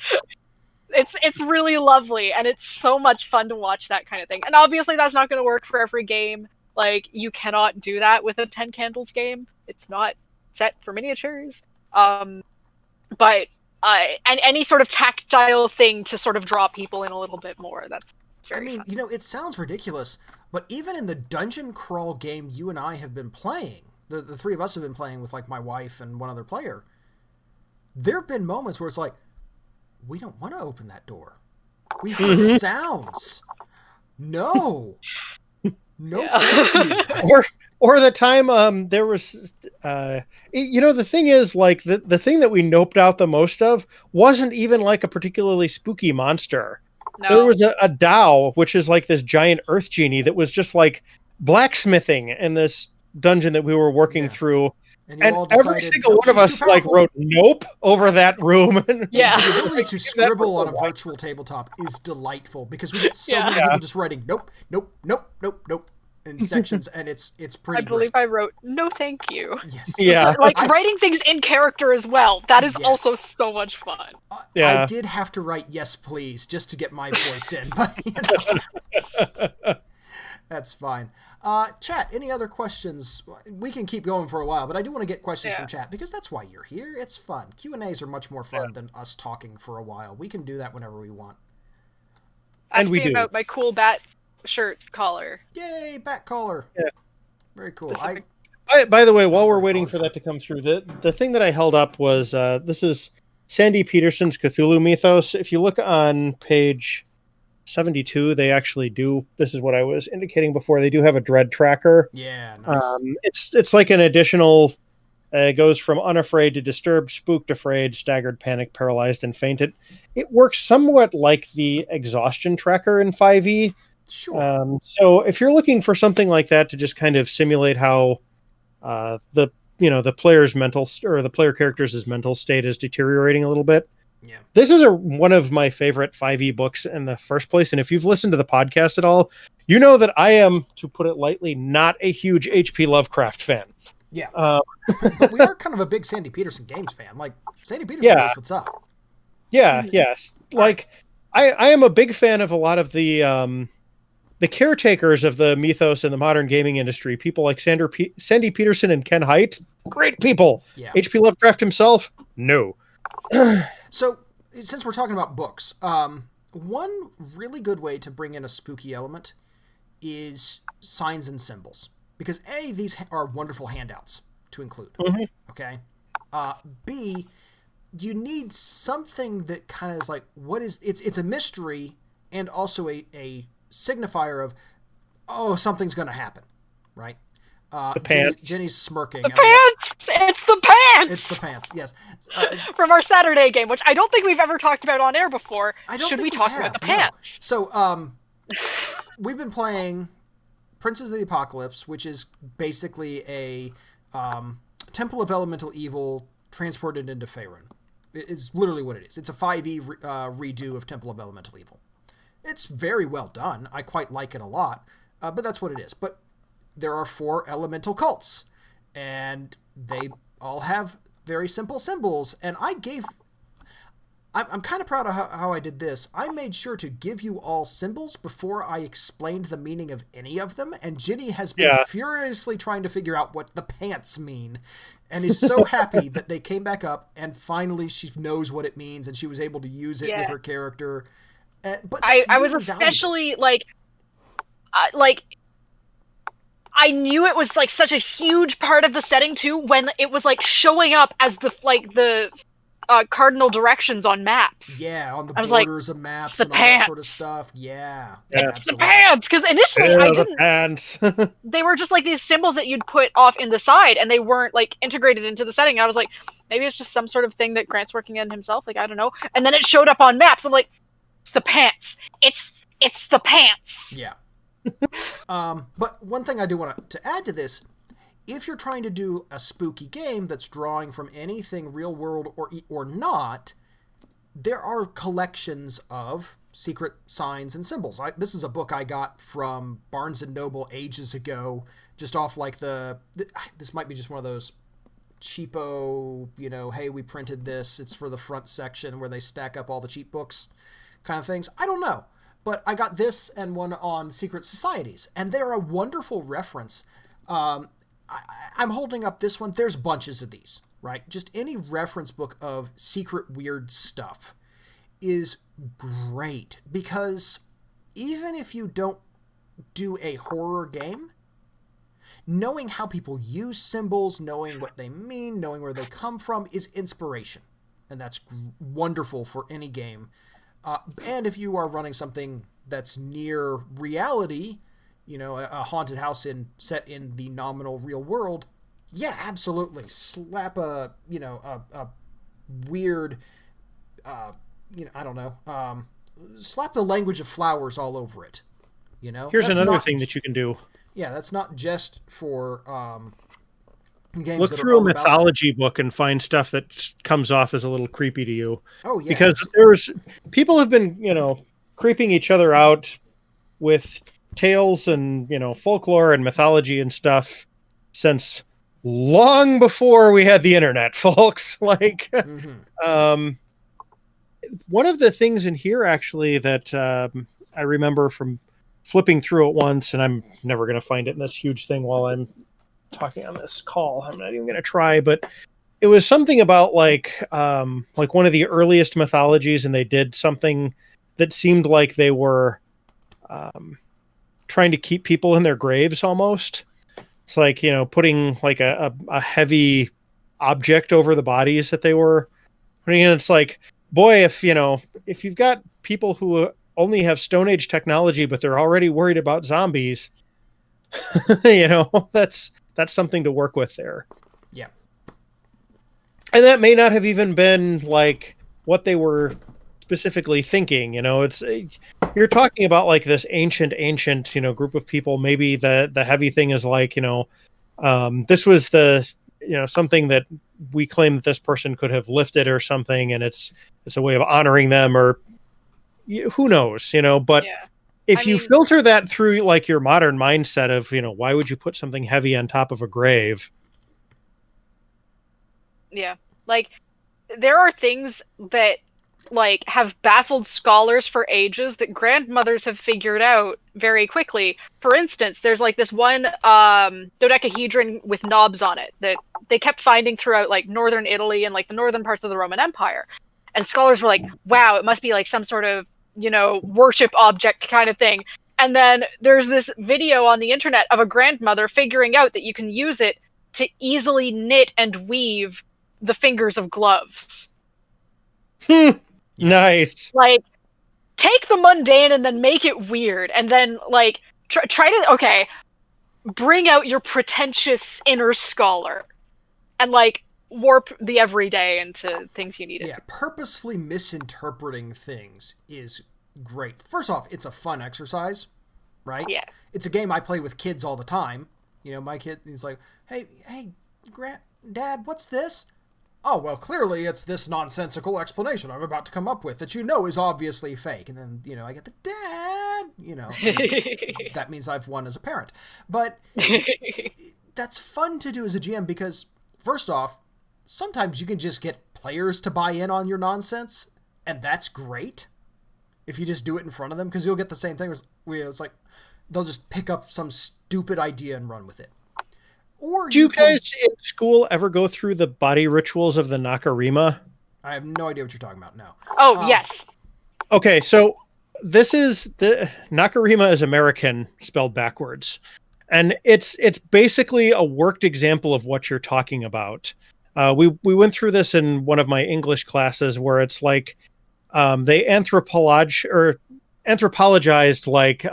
It's really lovely, and it's so much fun to watch that kind of thing. And obviously that's not going to work for every game. Like, you cannot do that with a 10 Candles game. It's not set for miniatures. But and any sort of tactile thing to sort of draw people in a little bit more, that's very fun. You know, it sounds ridiculous, but even in the dungeon crawl game you and I have been playing, the three of us have been playing with, like, my wife and one other player, there have been moments where it's like, we don't want to open that door. We heard sounds. No. No, thank you. Or the time there was, you know, the thing is, like, the thing that we noped out the most of wasn't even, like, a particularly spooky monster. No. There was a Dao, which is, like, this giant earth genie that was just, like, blacksmithing in this dungeon that we were working through. And every single one of us, like, wrote nope over that room. Yeah. The ability to scribble on a virtual tabletop is delightful, because we get so many people just writing nope, nope, nope, nope, nope in sections, and it's pretty I believe great. I wrote no thank you. Yes. Yeah. Like, writing things in character as well. That is also so much fun. I did have to write yes please just to get my voice in, but, you know. That's fine. Chat, any other questions? We can keep going for a while, but I do want to get questions from chat, because that's why you're here. It's fun. Q&As are much more fun than us talking for a while. We can do that whenever we want. Ask me about my cool bat shirt collar. Yay, bat collar. Yeah. Very cool. By the way, while we're waiting for that to come through, the thing that I held up was, this is Sandy Peterson's Cthulhu Mythos. If you look on page 72, they actually do, this is what I was indicating before, they do have a dread tracker. Yeah, nice. It's like an additional, it goes from unafraid to disturbed, spooked, afraid, staggered, panicked, paralyzed, and fainted. It works somewhat like the exhaustion tracker in 5e. Sure. So if you're looking for something like that to just kind of simulate how the player's mental, or the player character's mental state is deteriorating a little bit, yeah, this is one of my favorite 5e books in the first place. And if you've listened to the podcast at all, you know that I am, to put it lightly, not a huge H.P. Lovecraft fan. Yeah. But we are kind of a big Sandy Peterson games fan. Like, Sandy Peterson knows what's up. Yeah, yes. Like, I am a big fan of a lot of the caretakers of the mythos in the modern gaming industry. People like Sandy Peterson and Ken Hite. Great people. Yeah. H.P. Lovecraft himself? No. So, since we're talking about books, one really good way to bring in a spooky element is signs and symbols. Because A, these are wonderful handouts to include. Mm-hmm. Okay? B, you need something that kind of is like, what is... It's a mystery, and also a signifier of, oh, something's going to happen. Right? The pants. Jenny's smirking. The pants! It's the pants! It's the pants, yes. From our Saturday game, which I don't think we've ever talked about on air before. Should we talk about the pants? So, we've been playing Princes of the Apocalypse, which is basically a Temple of Elemental Evil transported into Faerun. It's literally what it is. It's a 5e redo of Temple of Elemental Evil. It's very well done. I quite like it a lot, but that's what it is. But there are 4 elemental cults, and they all have very simple symbols, and I'm kind of proud of how I did this. I made sure to give you all symbols before I explained the meaning of any of them, and Ginny has been furiously trying to figure out what the pants mean, and is so happy that they came back up, and finally she knows what it means, and she was able to use it with her character. But I was especially I knew it was like such a huge part of the setting too when it was like showing up as the cardinal directions on maps. Yeah, on the borders of maps and all that sort of stuff. Yeah, it's the pants. Because initially I didn't. Pants. They were just like these symbols that you'd put off in the side, and they weren't like integrated into the setting. I was like, maybe it's just some sort of thing that Grant's working on himself. Like I don't know. And then it showed up on maps. I'm like, it's the pants. It's the pants. Yeah. But one thing I do want to add to this. If you're trying to do a spooky game that's drawing from anything real world or not, there are collections of secret signs and symbols. This is a book I got from Barnes & Noble ages ago, just off like this might be just one of those cheapo, hey, we printed this, it's for the front section where they stack up all the cheap books kind of things. I don't know. But I got this and one on secret societies, and they're a wonderful reference. I'm holding up this one. There's bunches of these, right? Just any reference book of secret weird stuff is great, because even if you don't do a horror game, knowing how people use symbols, knowing what they mean, knowing where they come from is inspiration. And that's wonderful for any game. And if you are running something that's near reality, a haunted house set in the nominal real world, yeah, absolutely. Slap a weird, I don't know, slap the language of flowers all over it. Here's another thing that you can do. Yeah, that's not just for games. Look through a mythology book and find stuff that comes off as a little creepy to you. Oh, yeah. Because people have been, creeping each other out with tales and folklore and mythology and stuff since long before we had the internet, folks. Like one of the things in here actually that I remember from flipping through it once, and I'm never going to find it in this huge thing while I'm talking on this call, I'm not even going to try, but it was something about like one of the earliest mythologies, and they did something that seemed like they were trying to keep people in their graves almost. It's like, putting like a heavy object over the bodies that they were putting in. It's like, boy, if you've got people who only have Stone Age technology, but they're already worried about zombies, that's something to work with there. Yeah. And that may not have even been like what they were specifically thinking. It's you're talking about like this ancient group of people. Maybe the heavy thing is like this was the something that we claim that this person could have lifted or something, and it's a way of honoring them, or who knows, but if you filter that through like your modern mindset of why would you put something heavy on top of a grave? Yeah, like there are things that like have baffled scholars for ages that grandmothers have figured out very quickly. For instance, there's like this one dodecahedron with knobs on it that they kept finding throughout like northern Italy and like the northern parts of the Roman Empire. And scholars were like, wow, it must be like some sort of, worship object kind of thing. And then there's this video on the internet of a grandmother figuring out that you can use it to easily knit and weave the fingers of gloves. Nice. Like, take the mundane and then make it weird, and then like try to bring out your pretentious inner scholar, and like warp the everyday into things you need. Yeah, purposefully misinterpreting things is great. First off, it's a fun exercise, right? Yeah. It's a game I play with kids all the time. My kid, he's like, hey, Dad, what's this? oh, well, clearly it's this nonsensical explanation I'm about to come up with that you know is obviously fake. And then, I get the dad, that means I've won as a parent. But that's fun to do as a GM because, first off, sometimes you can just get players to buy in on your nonsense, and that's great if you just do it in front of them, because you'll get the same thing. It's like they'll just pick up some stupid idea and run with it. Or do you guys in school ever go through the body rituals of the Nakarima? I have no idea what you're talking about. No. Oh, yes. Okay, so this is the Nakarima is American spelled backwards. And it's basically a worked example of what you're talking about. We went through this in one of my English classes where it's like they anthropologized like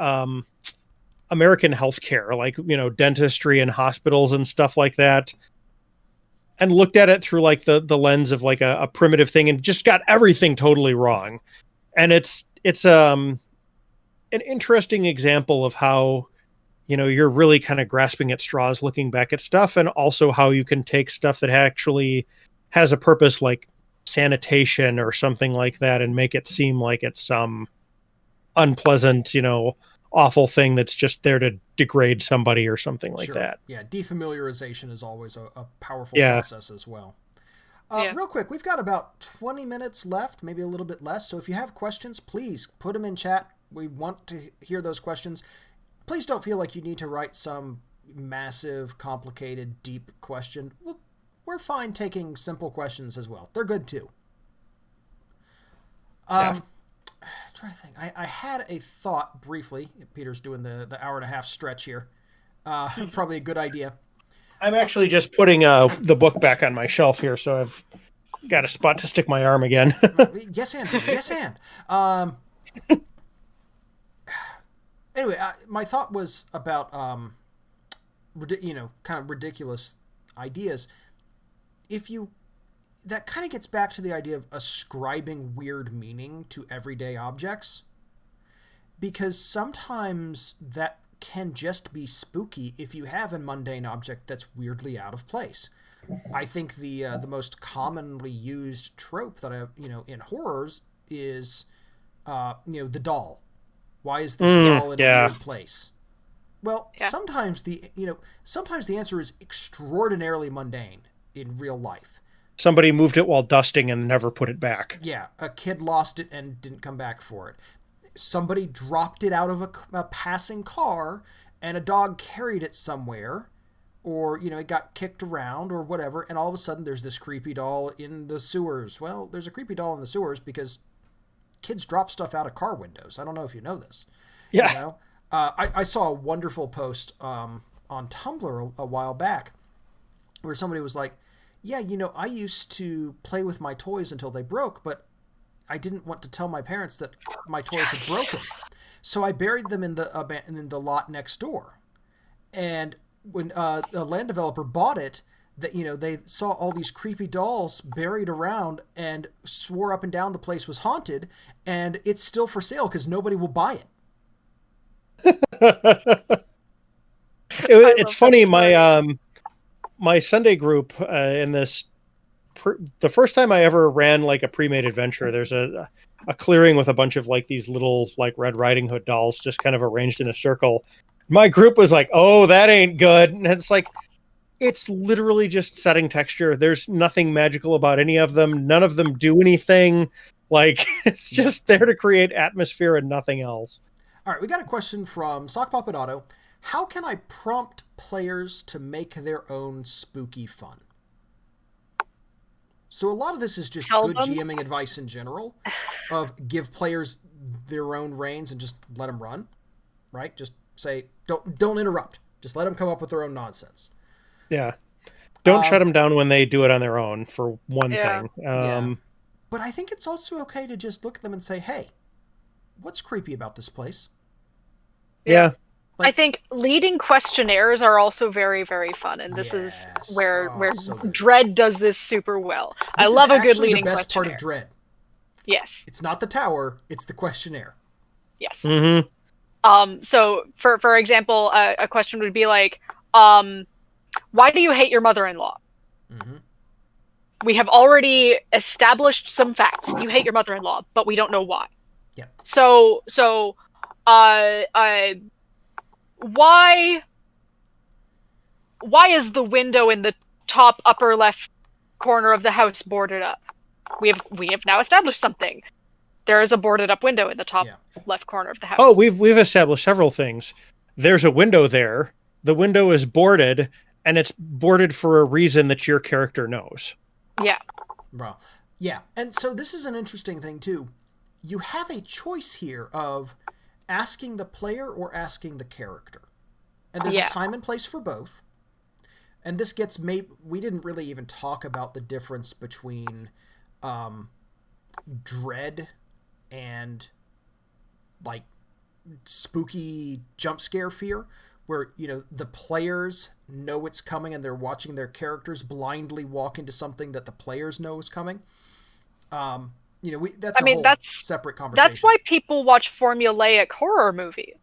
American healthcare, like, dentistry and hospitals and stuff like that, and looked at it through like the lens of like a primitive thing and just got everything totally wrong. And it's an interesting example of how, you're really kind of grasping at straws looking back at stuff, and also how you can take stuff that actually has a purpose like sanitation or something like that and make it seem like it's some unpleasant, awful thing that's just there to degrade somebody or something like that. Yeah, defamiliarization is always a powerful process as well. Real quick, we've got about 20 minutes left, maybe a little bit less. So if you have questions, please put them in chat. We want to hear those questions. Please don't feel like you need to write some massive, complicated, deep question. We're fine taking simple questions as well. They're good too. I'm trying to think. I had a thought briefly. Peter's doing the hour and a half stretch here. Probably a good idea. I'm actually just putting the book back on my shelf here, so I've got a spot to stick my arm again. Yes, and yes, and. Anyway, my thought was about kind of ridiculous ideas. That kind of gets back to the idea of ascribing weird meaning to everyday objects, because sometimes that can just be spooky if you have a mundane object that's weirdly out of place. I think the most commonly used trope that in horrors is the doll. Why is this doll in a weird place? Well, sometimes the answer is extraordinarily mundane in real life. Somebody moved it while dusting and never put it back. Yeah, a kid lost it and didn't come back for it. Somebody dropped it out of a passing car, and a dog carried it somewhere, or it got kicked around or whatever, and all of a sudden there's this creepy doll in the sewers. Well, there's a creepy doll in the sewers because kids drop stuff out of car windows. I don't know if you know this. Yeah. I saw a wonderful post on Tumblr a while back where somebody was like, yeah, I used to play with my toys until they broke, but I didn't want to tell my parents that my toys had broken. So I buried them in the lot next door. And when a land developer bought it, they saw all these creepy dolls buried around and swore up and down the place was haunted, and it's still for sale because nobody will buy it. It's funny, my Sunday group in this, the first time I ever ran like a pre-made adventure, there's a clearing with a bunch of like these little like Red Riding Hood dolls just kind of arranged in a circle. My group was like, oh, that ain't good. And it's like, it's literally just setting texture. There's nothing magical about any of them. None of them do anything. Like, it's just there to create atmosphere and nothing else. All right, we got a question from Sock Papadoto. How can I prompt players to make their own spooky fun? So a lot of this is just good GMing advice in general, of give players their own reins and just let them run, right? Just say, don't interrupt. Just let them come up with their own nonsense. Yeah. Don't shut them down when they do it on their own, for one thing. But I think it's also okay to just look at them and say, hey, what's creepy about this place? Yeah. I think leading questionnaires are also very, very fun, and this is where so Dread does this super well. I love a good leading questionnaire. This is the best part of Dread. Yes. It's not the tower, it's the questionnaire. Yes. Mm-hmm. So, for example, a question would be like, why do you hate your mother-in-law? Mm-hmm. We have already established some facts. You hate your mother-in-law, but we don't know why. Yeah. So, why is the window in the top upper left corner of the house boarded up? We have now established something. There is a boarded up window in the top left corner of the house. Oh, we've established several things. There's a window there. The window is boarded, and it's boarded for a reason that your character knows. Yeah. Well, yeah. And so this is an interesting thing, too. You have a choice here of asking the player or asking the character. And there's a time and place for both. And this gets we didn't really even talk about the difference between dread and like spooky jump scare fear, where, you know, the players know it's coming and they're watching their characters blindly walk into something that the players know is coming. You know, that's separate conversation. That's why people watch formulaic horror movies.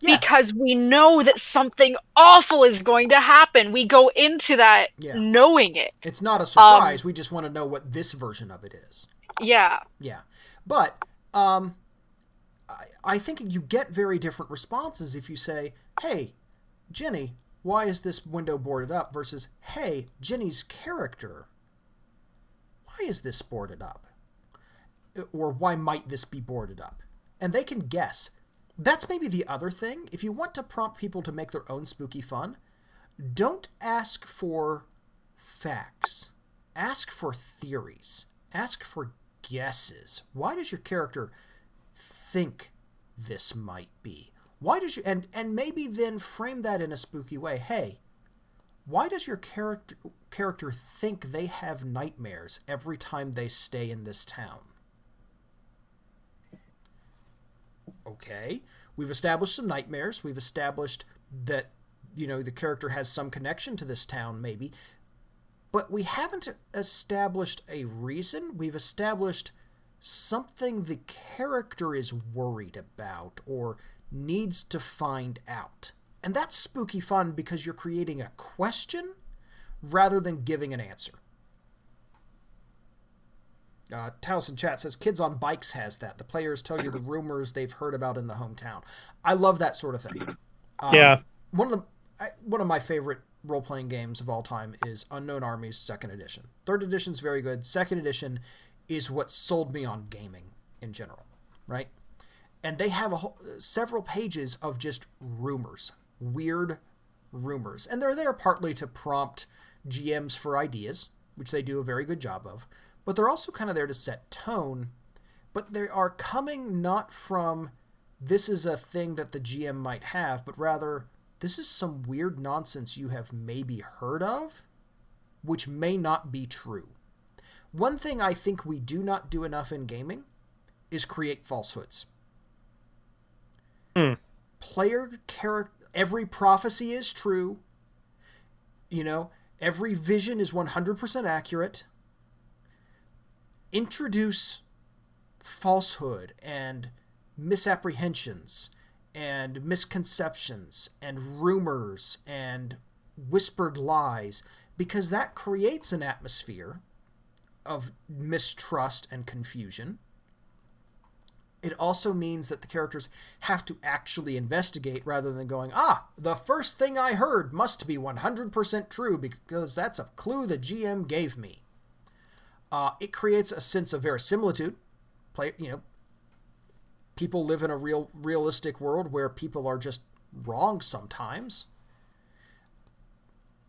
Yeah. Because we know that something awful is going to happen. We go into that knowing it. It's not a surprise. We just want to know what this version of it is. Yeah. Yeah. But I think you get very different responses if you say, hey, Jenny, why is this window boarded up? Versus, hey, Jenny's character, why is this boarded up? Or why might this be boarded up? And they can guess. That's maybe the other thing. If you want to prompt people to make their own spooky fun, don't ask for facts. Ask for theories. Ask for guesses. Why does your character think this might be? Why does you and maybe then frame that in a spooky way. Hey, why does your character think they have nightmares every time they stay in this town? Okay, we've established some nightmares. We've established that, you know, the character has some connection to this town, maybe. But we haven't established a reason. We've established something the character is worried about or needs to find out. And that's spooky fun because you're creating a question rather than giving an answer. Taos in chat says, Kids on Bikes has that. The players tell you the rumors they've heard about in the hometown. I love that sort of thing. Yeah. One of my favorite role-playing games of all time is Unknown Armies 2nd Edition. 3rd Edition's very good. 2nd Edition is what sold me on gaming in general, right? And they have several pages of just rumors, weird rumors. And they're there partly to prompt GMs for ideas, which they do a very good job of. But they're also kind of there to set tone. But they are coming not from, this is a thing that the GM might have, but rather, this is some weird nonsense you have maybe heard of, which may not be true. One thing I think we do not do enough in gaming is create falsehoods. Player character, every prophecy is true. You know, every vision is 100% accurate. Introduce falsehood and misapprehensions and misconceptions and rumors and whispered lies, because that creates an atmosphere of mistrust and confusion. It also means that the characters have to actually investigate rather than going, the first thing I heard must be 100% true because that's a clue the GM gave me. It creates a sense of verisimilitude. People live in a realistic world where people are just wrong sometimes.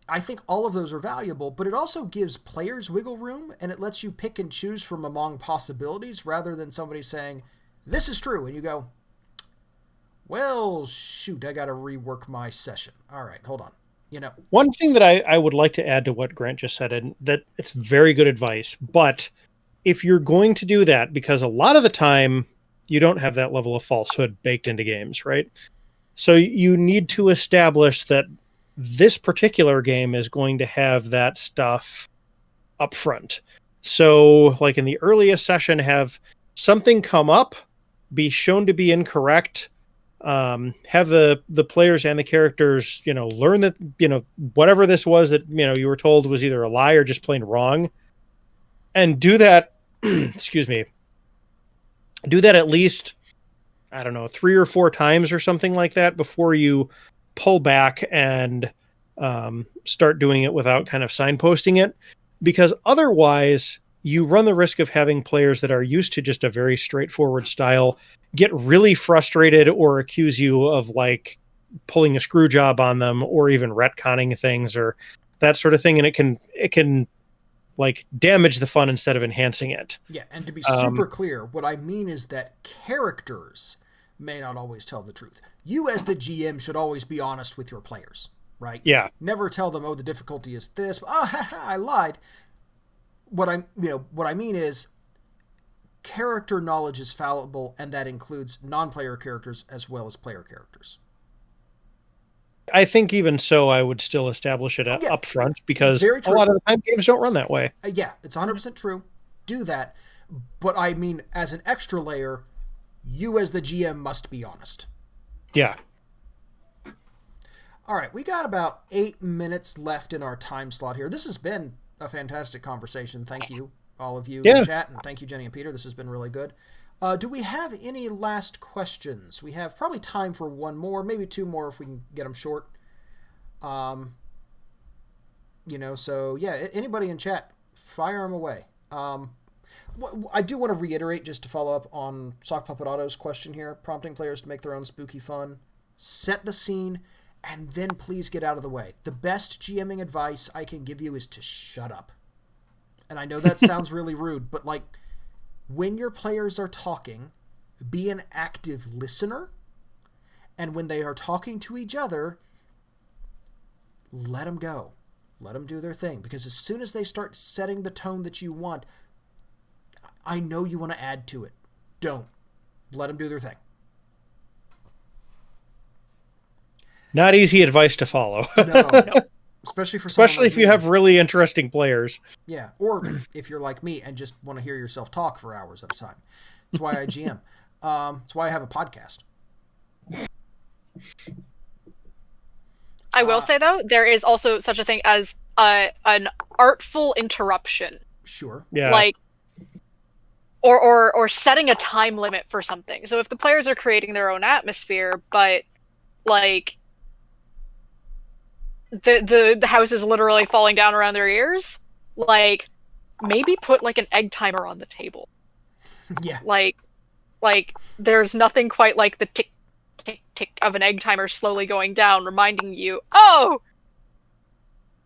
I think all of those are valuable, but it also gives players wiggle room, and it lets you pick and choose from among possibilities rather than somebody saying, this is true, and you go, well, shoot, I got to rework my session. All right, hold on. You know, one thing that I would like to add to what Grant just said, and that it's very good advice, but if you're going to do that, because a lot of the time you don't have that level of falsehood baked into games, right? So you need to establish that this particular game is going to have that stuff up front. So like in the earliest session, have something come up, be shown to be incorrect, have the players and the characters, learn that, whatever this was that, you were told was either a lie or just plain wrong. and do that, excuse me, do that at least, I don't know, 3 or 4 times or something like that before you pull back and start doing it without kind of signposting it. Because otherwise, you run the risk of having players that are used to just a very straightforward style get really frustrated or accuse you of like pulling a screw job on them or even retconning things or that sort of thing. And it can like damage the fun instead of enhancing it. Yeah, and to be super clear, what I mean is that characters may not always tell the truth. You as the GM should always be honest with your players, right? Yeah. Never tell them, oh, the difficulty is this. Oh, I lied. What I mean is character knowledge is fallible, and that includes non-player characters as well as player characters. I think even so, I would still establish it up front because a lot of the time games don't run that way. Yeah, it's 100% true. Do that. But I mean, as an extra layer, you as the GM must be honest. Yeah. All right, we got about 8 minutes left in our time slot here. This has been a fantastic conversation. Thank you, all of you in chat, and thank you, Jenny and Peter. This has been really good. Do we have any last questions? We have probably time for one more, maybe 2 more if we can get them short. So yeah, anybody in chat, fire them away. I do want to reiterate, just to follow up on Sock Puppet Auto's question here, prompting players to make their own spooky fun. Set the scene, and then please get out of the way. The best GMing advice I can give you is to shut up. And I know that sounds really rude, but like, when your players are talking, be an active listener. And when they are talking to each other, let them go. Let them do their thing. Because as soon as they start setting the tone that you want, I know you want to add to it. Don't. Let them do their thing. Not easy advice to follow. No. Especially if you have really interesting players. Yeah, or if you're like me and just want to hear yourself talk for hours at a time. That's why I GM. That's why I have a podcast. I will say, though, there is also such a thing as an artful interruption. Sure. Yeah. Like, or setting a time limit for something. So if the players are creating their own atmosphere, but like the house is literally falling down around their ears, like maybe put like an egg timer on the table. Yeah. Like there's nothing quite like the tick tick tick of an egg timer slowly going down, reminding you, oh,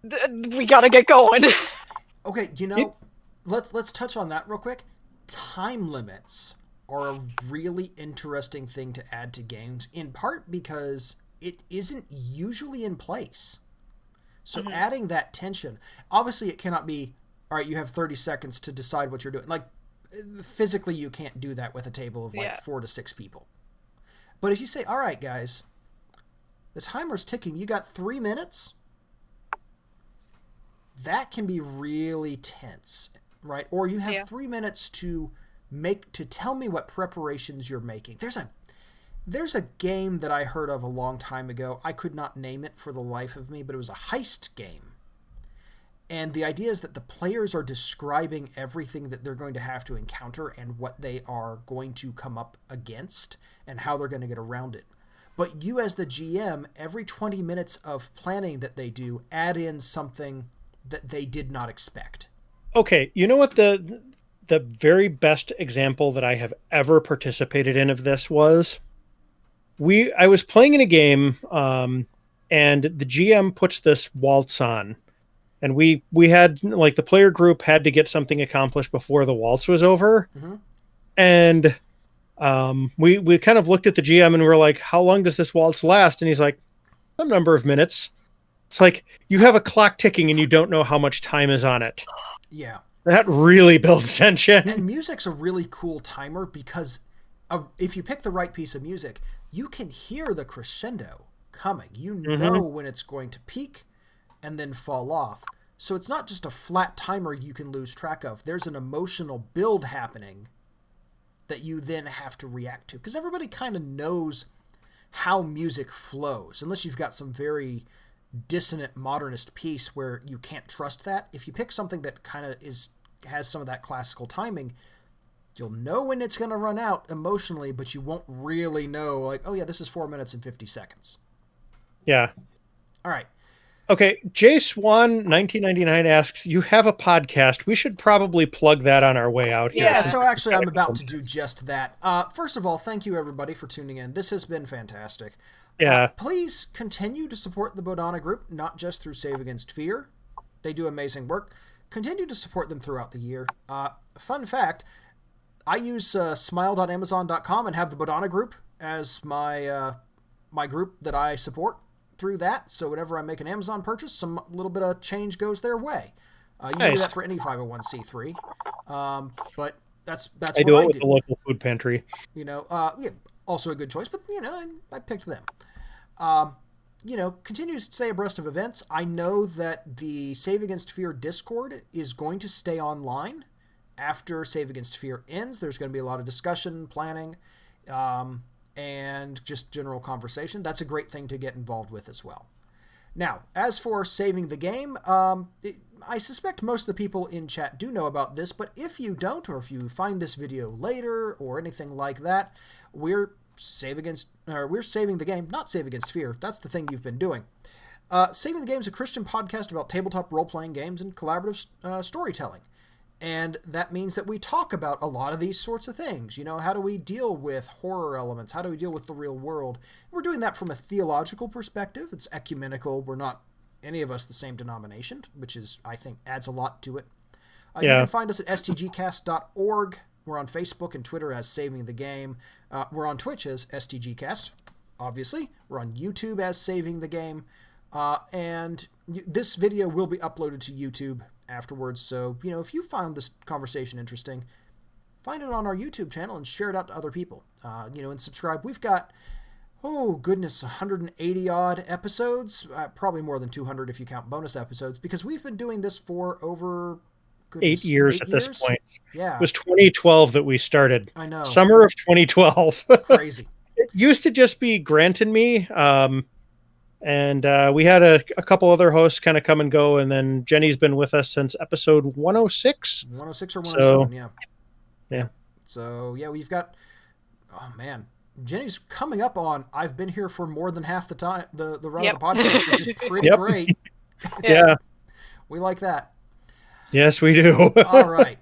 we gotta get going. Okay, let's touch on that real quick. Time limits are a really interesting thing to add to games, in part because it isn't usually in place. So adding that tension, obviously it cannot be, all right, you have 30 seconds to decide what you're doing. Like, physically you can't do that with a table of 4 to 6 people. But if you say, all right, guys, the timer's ticking, you got 3 minutes, that can be really tense, right? Or you have 3 minutes to tell me what preparations you're making. There's a game that I heard of a long time ago. I could not name it for the life of me, but it was a heist game. And the idea is that the players are describing everything that they're going to have to encounter and what they are going to come up against and how they're going to get around it. But you as the GM, every 20 minutes of planning that they do, add in something that they did not expect. Okay, you know what the very best example that I have ever participated in of this was? I was playing in a game, and the GM puts this waltz on, and we had, like, the player group had to get something accomplished before the waltz was over, and we kind of looked at the GM and we're like, how long does this waltz last? And he's like, some number of minutes. It's like, you have a clock ticking and you don't know how much time is on it. Yeah. That really builds tension. And music's a really cool timer because if you pick the right piece of music, you can hear the crescendo coming. You know when it's going to peak and then fall off. So it's not just a flat timer you can lose track of. There's an emotional build happening that you then have to react to. Because everybody kind of knows how music flows, unless you've got some very dissonant modernist piece where you can't trust that. If you pick something that kind of is has some of that classical timing. You'll know when it's going to run out emotionally, but you won't really know, like, oh yeah, this is 4 minutes and 50 seconds. Yeah. All right. Okay, J Swan 1999 asks, "You have a podcast? We should probably plug that on our way out." Yeah, so actually, I'm about to do just that. First of all, thank you everybody for tuning in. This has been fantastic. Yeah. Please continue to support the Bodhana Group, not just through Save Against Fear. They do amazing work. Continue to support them throughout the year. Fun fact, I use smile.amazon.com and have the Bodhana Group as my my group that I support through that. So whenever I make an Amazon purchase, some little bit of change goes their way. You can do that for any 501c3. But that's I do it with the local food pantry. You know, yeah, also a good choice, but you know, I picked them. You know, continue to stay abreast of events. I know that the Save Against Fear Discord is going to stay online after Save Against Fear ends. There's going to be a lot of discussion, planning, and just general conversation. That's a great thing to get involved with as well. Now, as for saving the game, I suspect most of the people in chat do know about this, but if you don't, or if you find this video later or anything like that, we're saving the game, not Save Against Fear. That's the thing you've been doing. Saving the Game is a Christian podcast about tabletop role-playing games and collaborative storytelling. And that means that we talk about a lot of these sorts of things. You know, how do we deal with horror elements? How do we deal with the real world? We're doing that from a theological perspective. It's ecumenical. We're not, any of us, the same denomination, which is, I think, adds a lot to it. You can find us at stgcast.org. We're on Facebook and Twitter as Saving the Game. We're on Twitch as STGcast, obviously. We're on YouTube as Saving the Game. And this video will be uploaded to YouTube afterwards. So, you know, if you found this conversation interesting, find it on our YouTube channel and share it out to other people. You know, and subscribe. We've got, 180 odd episodes, probably more than 200 if you count bonus episodes, because we've been doing this for over 8 years at this point. Yeah. It was 2012 that we started. I know. Summer of 2012. Crazy. It used to just be Grant and me. And we had a couple other hosts kind of come and go, and then Jenny's been with us since episode 106. 106 or 107, yeah. Yeah. So, yeah, we've got, oh man, Jenny's coming up on, I've been here for more than half the time, the run of the podcast, which is pretty great. Yeah. We like that. Yes, we do. All right.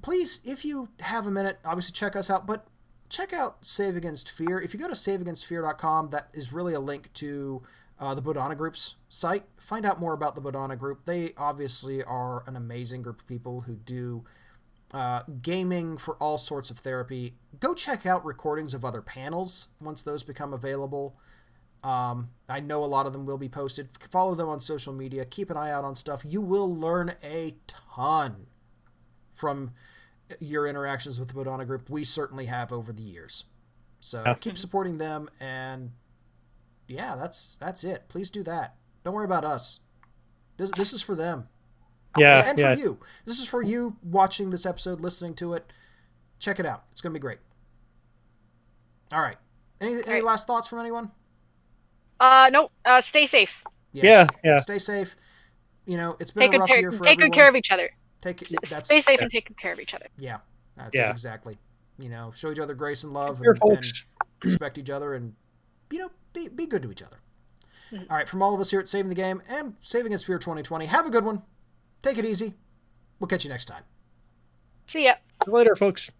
Please, if you have a minute, obviously check us out, but check out Save Against Fear. If you go to saveagainstfear.com, that is really a link to the Bodhana Group's site. Find out more about the Bodhana Group. They obviously are an amazing group of people who do gaming for all sorts of therapy. Go check out recordings of other panels once those become available. I know a lot of them will be posted. Follow them on social media. Keep an eye out on stuff. You will learn a ton from your interactions with the Bodhana Group. We certainly have over the years. So keep supporting them, and yeah, that's it. Please do that. Don't worry about us. This is for them. Yeah. And for you. This is for you watching this episode, listening to it. Check it out. It's going to be great. All right. Any last thoughts from anyone? No. Stay safe. Yes. Yeah. Stay safe. You know, it's been a rough year for everyone. Take good care of each other. Stay safe and take good care of each other. Yeah, that's it exactly. You know, show each other grace and love, and respect each other, and you know, be good to each other. All right, from all of us here at Saving the Game and Saving Against Fear 2020, have a good one. Take it easy. We'll catch you next time. See ya. See you later, folks.